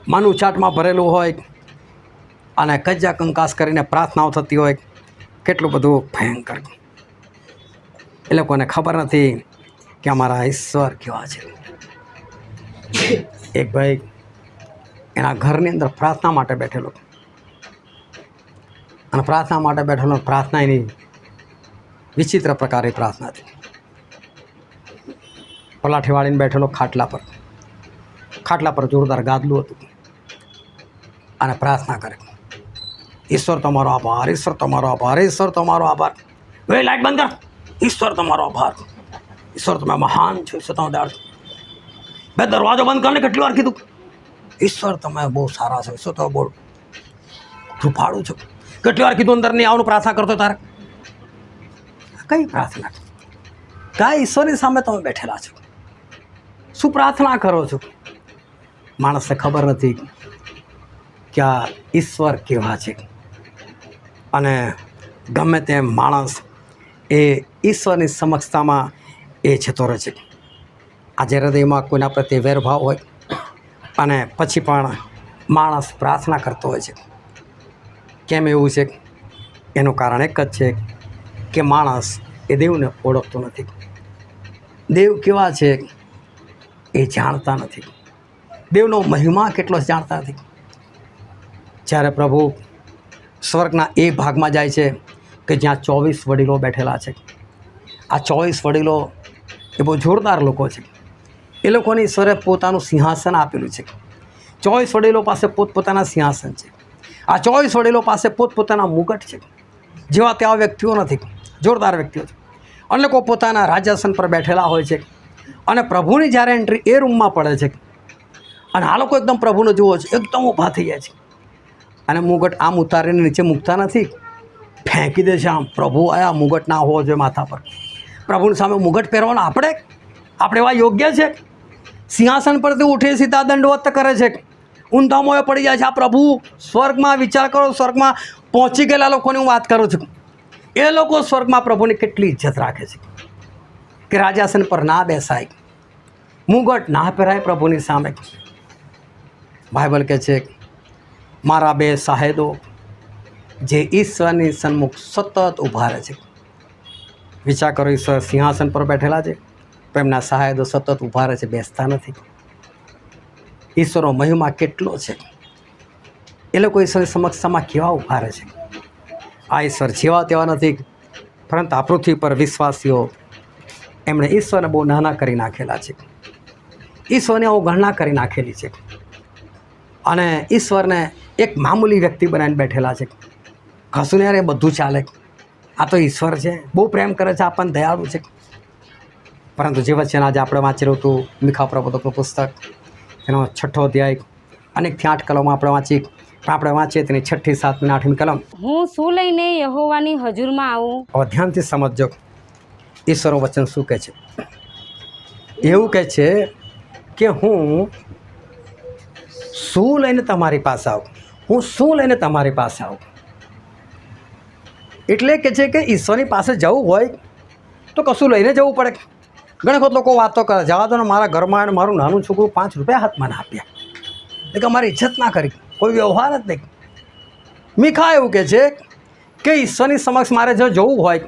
મન ઉચાટમાં ભરેલું હોય અને કજિયા કંકાસ કરીને પ્રાર્થનાઓ થતી હોય. કેટલું બધું ભયંકર. એ લોકોને ખબર નથી કે અમારા ઈશ્વર કેવા છે. એક ભાઈ એના ઘરની અંદર પ્રાર્થના માટે બેઠેલો, અને પ્રાર્થના માટે બેઠેલો, પ્રાર્થના એની વિચિત્ર પ્રકારની પ્રાર્થના હતી. પલાઠી વાળીને બેઠેલો ખાટલા પર જોરદાર ગાદલું હતું અને પ્રાર્થના કરે, ઈશ્વર તમારો આભાર, ઈશ્વર તમારો આભાર, ઈશ્વર તમારો આભાર. ભાઈ લાઈટ બંધ કર. ઈશ્વર તમારો આભાર, ઈશ્વર તમે મહાન છો, ઈશ્વર તમે દયાળુ છો. બે દરવાજો બંધ કરીને કેટલી વાર કીધું, ઈશ્વર તમે બહુ સારા છો, ઈશ્વર તમે બહુ કૃપાળુ છો. કેટલી વાર કીધું અંદર નહીં આવવાનું, પ્રાર્થના કરતો તારે. કઈ પ્રાર્થના? કયા ઈશ્વરની સામે તમે બેઠેલા છો? શું પ્રાર્થના કરો છો? માણસને ખબર નથી કે આ ઈશ્વર કેવા છે. અને ગમે તેમ માણસ એ ઈશ્વરની સમક્ષતામાં એ જતો રહે છે. આજે હૃદયમાં કોઈના પ્રત્યે વેરભાવ હોય અને પછી પણ માણસ પ્રાર્થના કરતો હોય છે. કેમ એવું છે? એનું કારણ એક જ છે કે માણસ એ દેવને ઓળખતો નથી. દેવ કેવા છે એ જાણતા નથી. દેવનો મહિમા કેટલો જાણતા નથી. જ્યારે પ્રભુ સ્વર્ગના એ ભાગમાં જાય છે કે જ્યાં 24 વડીલો બેઠેલા છે. આ 24 વડીલો એ બહુ જોરદાર લોકો છે. એ લોકોને ઈશ્વરે પોતાનું સિંહાસન આપેલું છે. 24 વડીલો પાસે પોતપોતાના સિંહાસન છે. આ 24 વડીલો પાસે પોતપોતાના મુગટ છે. જેવા તેવા વ્યક્તિઓ નથી, જોરદાર વ્યક્તિઓ છે. અને લોકો પોતાના રાજાસન પર બેઠેલા હોય છે. અને પ્રભુની જ્યારે એન્ટ્રી એ રૂમમાં પડે છે અને આ લોકો એકદમ પ્રભુને જુઓ છે, એકદમ ઊભા થઈ જાય છે અને મુગટ આમ ઉતારીને નીચે મૂકતા નથી, ફેંકી દે છે. આમ પ્રભુ આયા, મુગટ ના હોવો જોઈએ માથા પર. પ્રભુની સામે મુગટ પહેરવાનો આપણે એવા યોગ્ય છે? સિંહાસન પરથી ઉઠી સીધા દંડવત કરે છે, ઊંધા મોએ પડી જાય છે. આ પ્રભુ સ્વર્ગમાં, વિચાર કરો, સ્વર્ગમાં પહોંચી ગયેલા લોકોની હું વાત કરું છું. એ લોકો સ્વર્ગમાં પ્રભુની કેટલી ઇજ્જત રાખે છે કે રાજાસન પર ના બેસાય, મુગટ ના પહેરાય પ્રભુની સામે. બાઇબલ કહે છે મારા 2 સાહેદો જે ઈશ્વરની સન્મુખ સતત ઊભા રહે છે. વિચાર કરો, ઈશ્વર સિંહાસન પર બેઠેલા છે, પણ એમના સાહેદો સતત ઊભા રહે છે, બેસતા નથી. ઈશ્વરનો મહિમા કેટલો છે! એ લોકો ઈશ્વરની સમક્ષમાં કેવા ઊભા રહે છે! આ ઈશ્વર જેવા તેવા નથી, પરંતુ આ પૃથ્વી પર વિશ્વાસીઓ એમણે ઈશ્વરને બહુ નાના કરી નાખેલા છે. ઈશ્વરની અવગણના કરી નાખેલી છે અને ઈશ્વરને એક મામૂલી વ્યક્તિ બનાવીને બેઠેલા છે. કશું ને યાર, એ બધું ચાલે, આ તો ઈશ્વર છે, બહુ પ્રેમ કરે છે, આપણને દયાળુ છે. પરંતુ જે વચન આજે આપણે વાંચી રહ્યું હતું, મીખા પ્રબોધકનું પુસ્તક, એનો 6ઠ્ઠો અધ્યાય, 1 થી 8 કલમો આપણે વાંચીએ તેની 6ઠ્ઠી, 7મી અને 8મી કલમ. હું શું લઈને યહોવાની હજુરમાં આવું? હવે ધ્યાનથી સમજજો ઈશ્વરનું વચન શું કહે છે. એવું કહે છે કે હું શું લઈને તમારી પાસે આવું, હું શું લઈને તમારી પાસે આવું. એટલે કે છે કે ઈશ્વરની પાસે જવું હોય તો કશું લઈને જવું પડે. ઘણી વખત લોકો વાતો કરે, જવા દો ને, મારા ઘરમાં અને મારું નાનું છોકરું 5 રૂપિયા હાથમાં ના આપ્યા, એટલે કે અમારી ઇજ્જત ના કરી, કોઈ વ્યવહાર જ નહીં. મીખા એવું કહે છે કે ઈશ્વરની સમક્ષ મારે જો જવું હોય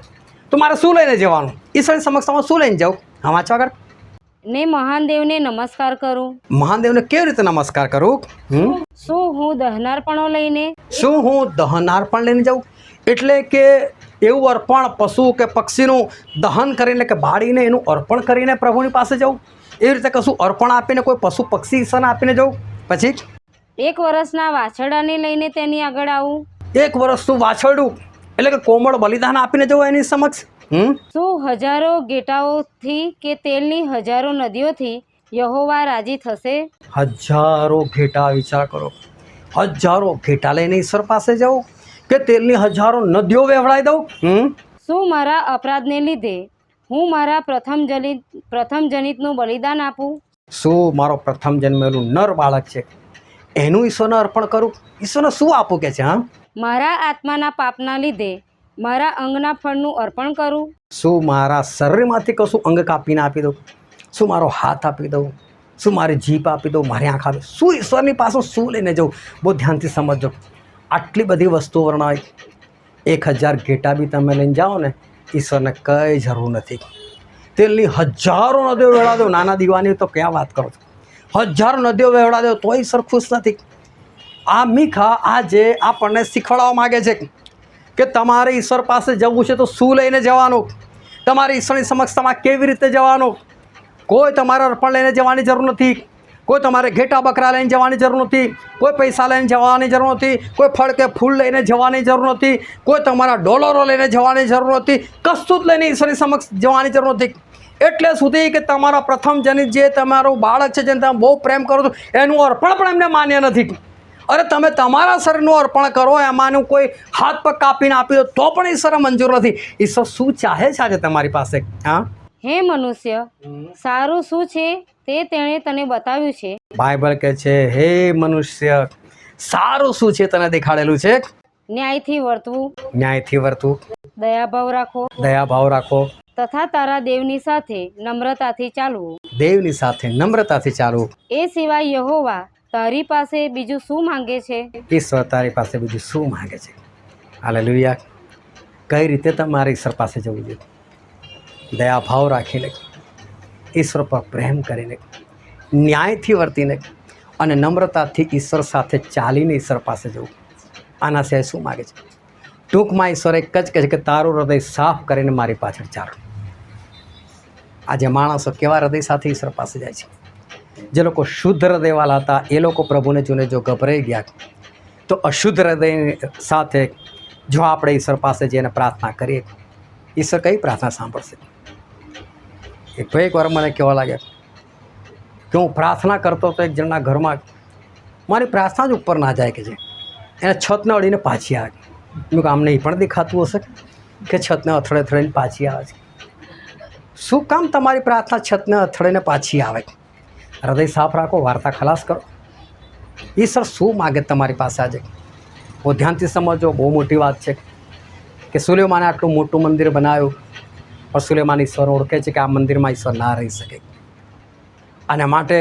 તો મારે શું લઈને જવાનું? ઈશ્વરની સમક્ષ તમારે શું લઈને જાઉં? હા, વાંચવા આગળ. ને મહાન દેવને નમસ્કાર કરું. મહાન દેવને કેવી રીતે નમસ્કાર કરું? શું હું દહનારપણો લઈને? શું હું દહનાર્પણ લઈને જાઉં? એટલે કે એવું અર્પણ પશુ કે પક્ષીનું દહન કરીને કે બાળીને એનું અર્પણ કરીને પ્રભુની પાસે જવું? એવી રીતે કશું અર્પણ આપીને, કોઈ પશુ પક્ષી ઈશ્વરને આપીને જવું? પછી 1 વર્ષના વાછરડાને લઈને તેની આગળ આવું. 1 વર્ષનું વાછરડું એટલે કે કોમળ બલિદાન આપીને જવું એની સમક્ષ. શું હજારો ઘેટાઓથી કે તેલની હજારો નદીઓથી યહોવા રાજી થશે? હજારો ઘેટા, વિચાર કરો, હજારો ઘેટા લઈને ઈશ્વર પાસે જવું કે તેલની હજારો નદીઓ વહેવડાવી દઉં? શું મારા અપરાધને લીધે હું મારા પ્રથમ જનિતનું બલિદાન આપું? શું મારો પ્રથમ જન્મેલું નર બાળક છે એનું ઈશ્વરને અર્પણ કરું? ઈશ્વરને શું આપું કે છે? મારા આત્માના પાપના લીધે મારા અંગના ફળનું અર્પણ કરું? શું મારા શરીરમાંથી કશું અંગ કાપીને આપી દઉં? શું મારો હાથ આપી દઉં? શું મારી જીભ આપી દઉં? મારી આંખ આપી? શું ઈશ્વરની પાસે શું લઈને જવું? બહુ ધ્યાનથી સમજજો. આટલી બધી વસ્તુઓ વર્ણવાય, 1000 ઘેટા બી તમે લઈને જાઓ ને, ઈશ્વરને કંઈ જરૂર નથી. તેલની હજારો નદીઓ વહેવા દો, નાના દીવાની તો ક્યાં વાત કરો છો, હજારો નદીઓ વહેવડા દો તોય ઈશ્વર ખુશ નથી. આ મીખા આજે આપણને શીખવાડવા માગે છે કે તમારે ઈશ્વર પાસે જવું છે તો શું લઈને જવાનું, તમારે ઈશ્વરની સમક્ષ તમારે કેવી રીતે જવાનું. કોઈ તમારે અર્પણ લઈને જવાની જરૂર નથી, કોઈ તમારે ઘેટા બકરા લઈને જવાની જરૂર નથી, કોઈ પૈસા લઈને જવાની જરૂર નથી, કોઈ ફળ કે ફૂલ લઈને જવાની જરૂર નથી, કોઈ તમારા ડોલરો લઈને જવાની જરૂર નથી, કશું જ લઈને ઈશ્વરની સમક્ષ જવાની જરૂર નથી. એટલે સુધી કે તમારા પ્રથમ જનિત જે તમારું બાળક છે, જેને તમે બહુ પ્રેમ કરો છો, એનું અર્પણ પણ એમને માન્ય નથી. અરે તમે તમારા શરીરનું અર્પણ કરો, એમાંનું કોઈ હાથ પગ કાપીને આપી દો તો પણ ઈશ્વર મંજૂર નથી. ઈશ્વર શું ચાહે છે આજે તમારી પાસે? હા, હે મનુષ્ય, સારું શું છે તે તેણે તને બતાવ્યું છે. બાઇબલ કહે છે, હે મનુષ્ય, સારું શું છે તને દેખાડેલું છે? ન્યાયથી વર્તવું, ન્યાયથી વર્તવું, દયાભાવ રાખો, દયાભાવ રાખો, તથા તારા દેવની સાથે નમ્રતાથી ચાલવું. દેવની સાથે નમ્રતાથી ચાલવું. એ સિવાય યહોવા તારી પાસે બીજું શું માંગે છે? ઈશ્વર તારી પાસે બીજું શું માંગે છે? હાલેલુયા. કઈ રીતે તમારે ઈશ્વર પાસે જવું જોઈએ? દયાભાવ રાખીને, ઈશ્વર પર પ્રેમ કરીને, ન્યાયથી વર્તીને અને નમ્રતાથી ઈશ્વર સાથે ચાલીને ઈશ્વર પાસે જવું. આના સિવાય શું માગે છે? ટૂંકમાં ઈશ્વર એક જ કહે છે કે તારું હૃદય સાફ કરીને મારી પાછળ ચાલો. આજે માણસો કેવા હૃદય સાથે ઈશ્વર પાસે જાય છે? જે લોકો શુદ્ધ હૃદયવાળા હતા એ લોકો પ્રભુને જોઈને જો ગભરાઈ ગયા, તો અશુદ્ધ હૃદય સાથે જો આપણે ઈશ્વર પાસે જઈને પ્રાર્થના કરીએ, ઈશ્વર કઈ પ્રાર્થના સાંભળશે? એક વાર મને કહેવા લાગ્યા કે હું પ્રાર્થના કરતો તો એક જણના ઘરમાં મારી પ્રાર્થના જ ઉપર ના જાય કે છે, એને છતને અડીને પાછી આવે. મેં આમને એ પણ દેખાતું હશે કે છતને અથડે અથડીને પાછી આવે છે. શું કામ તમારી પ્રાર્થના છતને અથડીને પાછી આવે? હૃદય સાફ રાખો, વાર્તા ખલાસ કરો. ઈશ્વર શું માગે તમારી પાસે આજે? બહુ ધ્યાનથી સમજો. બહુ મોટી વાત છે કે સુલેમાને આટલું મોટું મંદિર બનાવ્યું, પણ સુલેમાન ઈશ્વર ઓળખે છે કે આ મંદિરમાં ઈશ્વર ના રહી શકે, અને માટે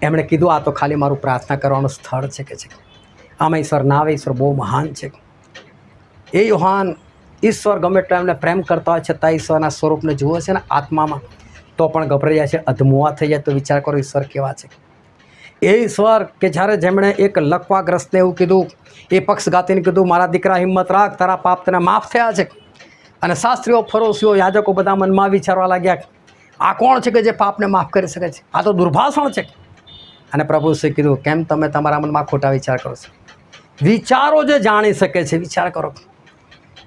એમણે કીધું આ તો ખાલી મારું પ્રાર્થના કરવાનું સ્થળ છે કે છે, આમાં ઈશ્વર ના આવે. ઈશ્વર બહુ મહાન છે. એ યોહાન ઈશ્વર ગમે એટલો એમને પ્રેમ કરતા હોય છતાં ઈશ્વરના સ્વરૂપને જુએ છે ને આત્મામાં, તો પણ ગભરાઈ જાય છે, અધમુઆ થઈ જાય. તો વિચાર કરો ઈશ્વર કેવા છે. એ ઈશ્વર કે જ્યારે જેમણે એક લકવાગ્રસ્તને એવું કીધું, એ પક્ષઘાતીને કીધું મારા દીકરા હિંમત રાખ, તારા પાપ તને માફ થયા છે. અને શાસ્ત્રીઓ, ફરોશીઓ, યાજકો બધા મનમાં વિચારવા લાગ્યા આ કોણ છે કે જે પાપને માફ કરી શકે છે? આ તો દુર્ભાષણ છે. અને પ્રભુએ કીધું કેમ તમે તમારા મનમાં ખોટા વિચાર કરો છો? વિચારો જે જાણી શકે છે, વિચાર કરો.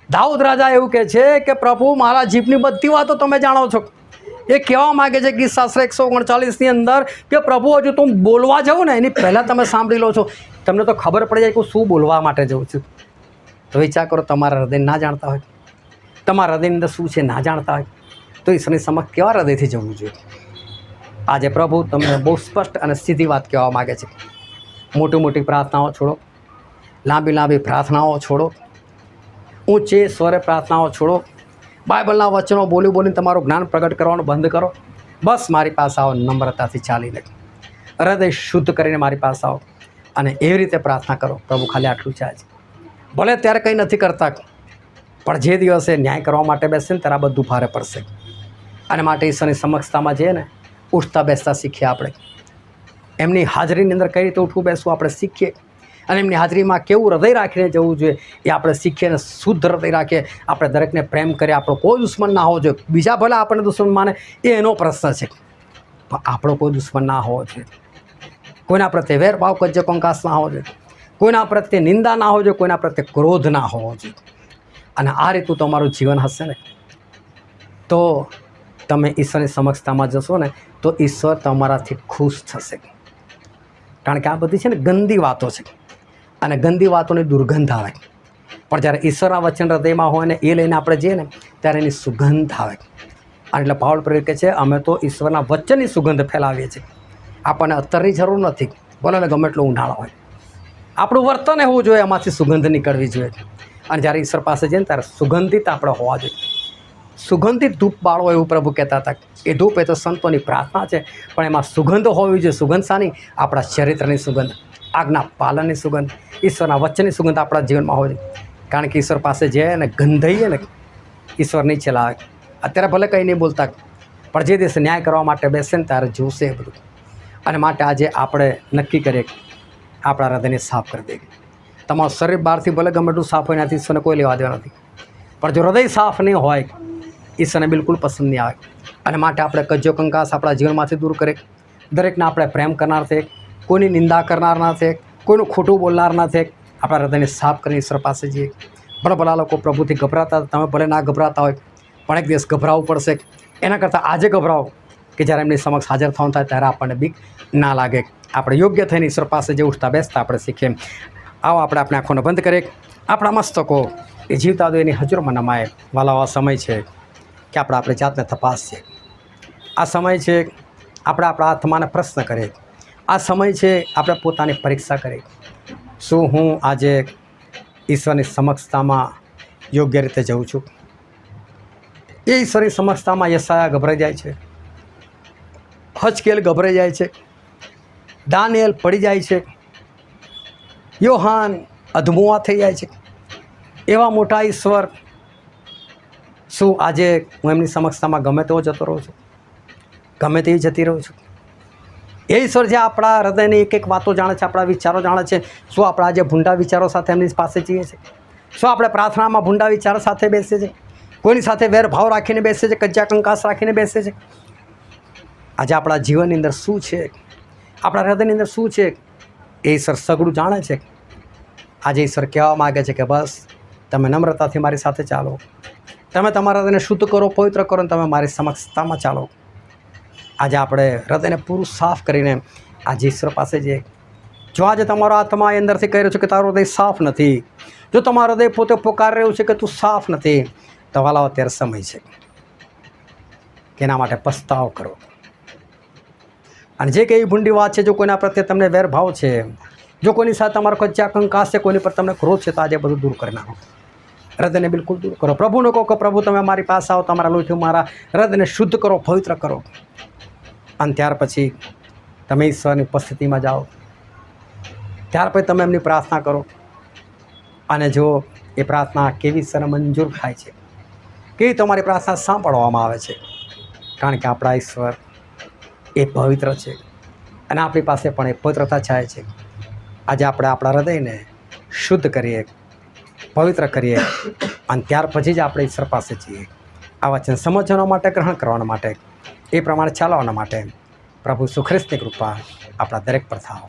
દાઉદ રાજા એવું કહે છે કે પ્રભુ મારા જીભની બધી વાતો તમે જાણો છો. એ કહેવા માગે છે ગીત શાસ્ત્ર 139ની અંદર કે પ્રભુ હજુ તું બોલવા જાઉં ને એની પહેલાં તમે સાંભળી લો છો, તમને તો ખબર પડી જાય કે હું શું બોલવા માટે જાઉં છું. તો વિચાર કરો, તમારા હૃદય ના જાણતા હોય, તમારા હૃદયની અંદર શું છે ના જાણતા હોય, તો ઈશ્વરની સમક્ષ કેવા હૃદયથી જવું જોઈએ? આજે પ્રભુ તમને બહુ સ્પષ્ટ અને સીધી વાત કહેવા માગે છે. મોટી મોટી પ્રાર્થનાઓ છોડો, લાંબી લાંબી પ્રાર્થનાઓ છોડો, ઊંચે સ્વરે પ્રાર્થનાઓ છોડો, બાઇબલના વચનો બોલી બોલીને તમારું જ્ઞાન પ્રગટ કરવાનું બંધ કરો. બસ મારી પાસે આવો, નમ્રતાથી ચાલીને હૃદય શુદ્ધ કરીને મારી પાસે આવો અને એવી રીતે પ્રાર્થના કરો. પ્રભુ ખાલી આટલું ચાહે છે. ભલે ત્યારે કંઈ નથી કરતા, પણ જે દિવસે ન્યાય કરવા માટે બેસે ને ત્યારે આ બધું ભારે પડશે. અને માટે ઈશ્વરની સમક્ષતામાં જઈએ ને, ઉઠતા બેસતા શીખીએ આપણે. એમની હાજરીની અંદર કઈ રીતે ઉઠવું બેસવું આપણે શીખીએ, અને એમની હાજરીમાં કેવું હૃદય રાખીને જવું જોઈએ એ આપણે શીખીએ. અને શુદ્ધ હૃદય રાખીએ, આપણે દરેકને પ્રેમ કરીએ. આપણો કોઈ દુશ્મન ના હોવો જોઈએ. બીજા ભલે આપણને દુશ્મન માને એ એનો પ્રશ્ન છે, પણ આપણો કોઈ દુશ્મન ના હોવો જોઈએ. કોઈના પ્રત્યે વેરભાવ કજ્ય કંકાસ ના હોવો જોઈએ, કોઈના પ્રત્યે નિંદા ના હોવો જોઈએ, કોઈના પ્રત્યે ક્રોધ ના હોવો જોઈએ. અને આ રીતનું તમારું જીવન હશે ને, તો તમે ઈશ્વરની સમક્ષતામાં જશો ને, તો ઈશ્વર તમારાથી ખુશ થશે. કારણ કે આ બધી છે ને ગંદી વાતો છે, અને ગંદી વાતોની દુર્ગંધ આવે. પણ જ્યારે ઈશ્વરના વચન હૃદયમાં હોય ને એ લઈને આપણે જઈએ ને, ત્યારે એની સુગંધ આવે. અને એટલે પાઉલ પ્રેરિત કહે છે અમે તો ઈશ્વરના વચનની સુગંધ ફેલાવીએ છીએ. આપણને અત્તરની જરૂર નથી, બોલો ને ગમે એટલો ઉનાળો હોય. આપણું વર્તન હોવું જોઈએ, એમાંથી સુગંધ નીકળવી જોઈએ. અને જ્યારે ઈશ્વર પાસે જઈએ ને ત્યારે સુગંધિત આપણે હોવા જોઈએ. સુગંધિત ધૂપ બાળો એવું પ્રભુ કહેતા હતા. એ ધૂપ એ તો સંતોની પ્રાર્થના છે, પણ એમાં સુગંધ હોવી જોઈએ. સુગંધ શાની? આપણા ચરિત્રની સુગંધ, આજ્ઞા પાલનની સુગંધ, ઈશ્વરના વચનની સુગંધ આપણા જીવનમાં હોય. કારણ કે ઈશ્વર પાસે જઈએ ને ગંધાઈએ ને, ઈશ્વર નહીં ચલાવે. અત્યારે ભલે કંઈ નહીં બોલતા, પણ જે દિવસે ન્યાય કરવા માટે બેસે ને ત્યારે જોશે એ બધું. અને માટે આજે આપણે નક્કી કરીએ આપણા હૃદયને સાફ કરી દઈએ. તમારું શરીર બહારથી ભલે ગમે એટલું સાફ હોય, એનાથી ઈશ્વરને કોઈ લેવા દેવા નથી. પણ જો હૃદય સાફ નહીં હોય, ઈશ્વરને બિલકુલ પસંદ નહીં આવે. અને માટે આપણે કજ્જો કંકાસ આપણા જીવનમાંથી દૂર કરીએ. દરેકને આપણે પ્રેમ કરનાર છે, કોઈની નિંદા કરનાર ના છે, કોઈનું ખોટું બોલનાર ના છે. આપણા હૃદયને સાફ કરીને ઈશ્વર પાસે જઈએ. ભલા લોકો પ્રભુથી ગભરાતા, તમે ભલે ના ગભરાતા હોય, પણ એક દિવસ ગભરાવવું પડશે. એના કરતાં આજે ગભરાવો કે જ્યારે એમની સમક્ષ હાજર થવાનું થાય ત્યારે આપણને બીક ના લાગે. આપણે યોગ્ય થઈને ઈશ્વર પાસે જે ઉઠતા બેસતા આપણે શીખીએ. આવો આપણે આંખોને બંધ કરીએ. આપણા મસ્તકો એ જીવતા દો એની હજુરમાં નમાય. વાલાવા સમય છે કે આપણે જાતને તપાસીએ. આ સમય છે આપણે આપણા આત્માને પ્રશ્ન કરીએ. આ સમય છે આપણે પોતાની પરીક્ષા કરીએ. શું હું આજે ઈશ્વરની સમક્ષતામાં યોગ્ય રીતે જઉં છું? એ ઈશ્વરની સમક્ષતામાં યશાયા ગભરાઈ જાય છે, હજકેલ ગભરાઈ જાય છે, દાનિયેલ પડી જાય છે, યોહાન અધમુઆ થઈ જાય છે. એવા મોટા ઈશ્વર, શું આજે હું એમની સમક્ષતામાં ગમે તેવો જતો રહું છું, ગમે તેવી જતી રહું છું? એ ઈશ્વર જે આપણા હૃદયની એક એક વાતો જાણે છે, આપણા વિચારો જાણે છે, શું આપણે આજે ભૂંડા વિચારો સાથે એમની પાસે જઈએ છીએ? શું આપણે પ્રાર્થનામાં ભૂંડા વિચારો સાથે બેસીએ છીએ? કોઈની સાથે વેરભાવ રાખીને બેસે છે, કજ્જા કંકાસ રાખીને બેસે છે? આજે આપણા જીવનની અંદર શું છે, આપણા હૃદયની અંદર શું છે, એ ઈશ્વર સઘળું જાણે છે. આજે ઈશ્વર કહેવા માગે છે કે બસ તમે નમ્રતાથી મારી સાથે ચાલો, તમે તમારા હૃદયને શુદ્ધ કરો, પવિત્ર કરો, અને તમે મારી સમક્ષતામાં ચાલો. આજે આપણે હૃદયને પૂરું સાફ કરીને આજે ઈશ્વર પાસે જઈએ. જો આજે તમારો આત્મા એ અંદરથી કહી રહ્યો છે કે તારું હૃદય સાફ નથી, જો તમારું હૃદય પોતે પોકારી રહ્યું છે કે તું સાફ નથી, તો વાલાઓ અત્યારે સમય છે કે એના માટે પસ્તાવ કરો. અને જે કંઈ ભૂંડી વાત છે, જો કોઈના પ્રત્યે તમને વેરભાવ છે, જો કોઈની સાથે તમારો કચ્ચા કંકાસ છે, કોઈની પર તમને ક્રોધ છે, તો આજે બધું દૂર કરી નાખો. હૃદયને બિલકુલ દૂર કરો. પ્રભુને કહો કે પ્રભુ તમે મારી પાસે આવો, તમારા લોહીથી મારા હૃદયને શુદ્ધ કરો, પવિત્ર કરો. અને ત્યાર પછી તમે ઈશ્વરની ઉપસ્થિતિમાં જાઓ. ત્યાર પછી તમે એમની પ્રાર્થના કરો. અને જો એ પ્રાર્થના કેવી સર મંજૂર થાય છે, કેવી તમારી પ્રાર્થના સાંભળવામાં આવે છે, કારણ કે આપણા ઈશ્વર એ પવિત્ર છે અને આપણી પાસે પણ એ પવિત્રતા ચાહે છે. આજે આપણે આપણા હૃદયને શુદ્ધ કરીએ, પવિત્ર કરીએ, અને ત્યાર પછી જ આપણે ઈશ્વર પાસે જઈએ. આ વચન સમજવા માટે, ગ્રહણ કરવાના માટે, એ પ્રમાણે ચાલવાના માટે પ્રભુ ઈસુ ખ્રિસ્તની કૃપા આપણા દરેક પર થાવ.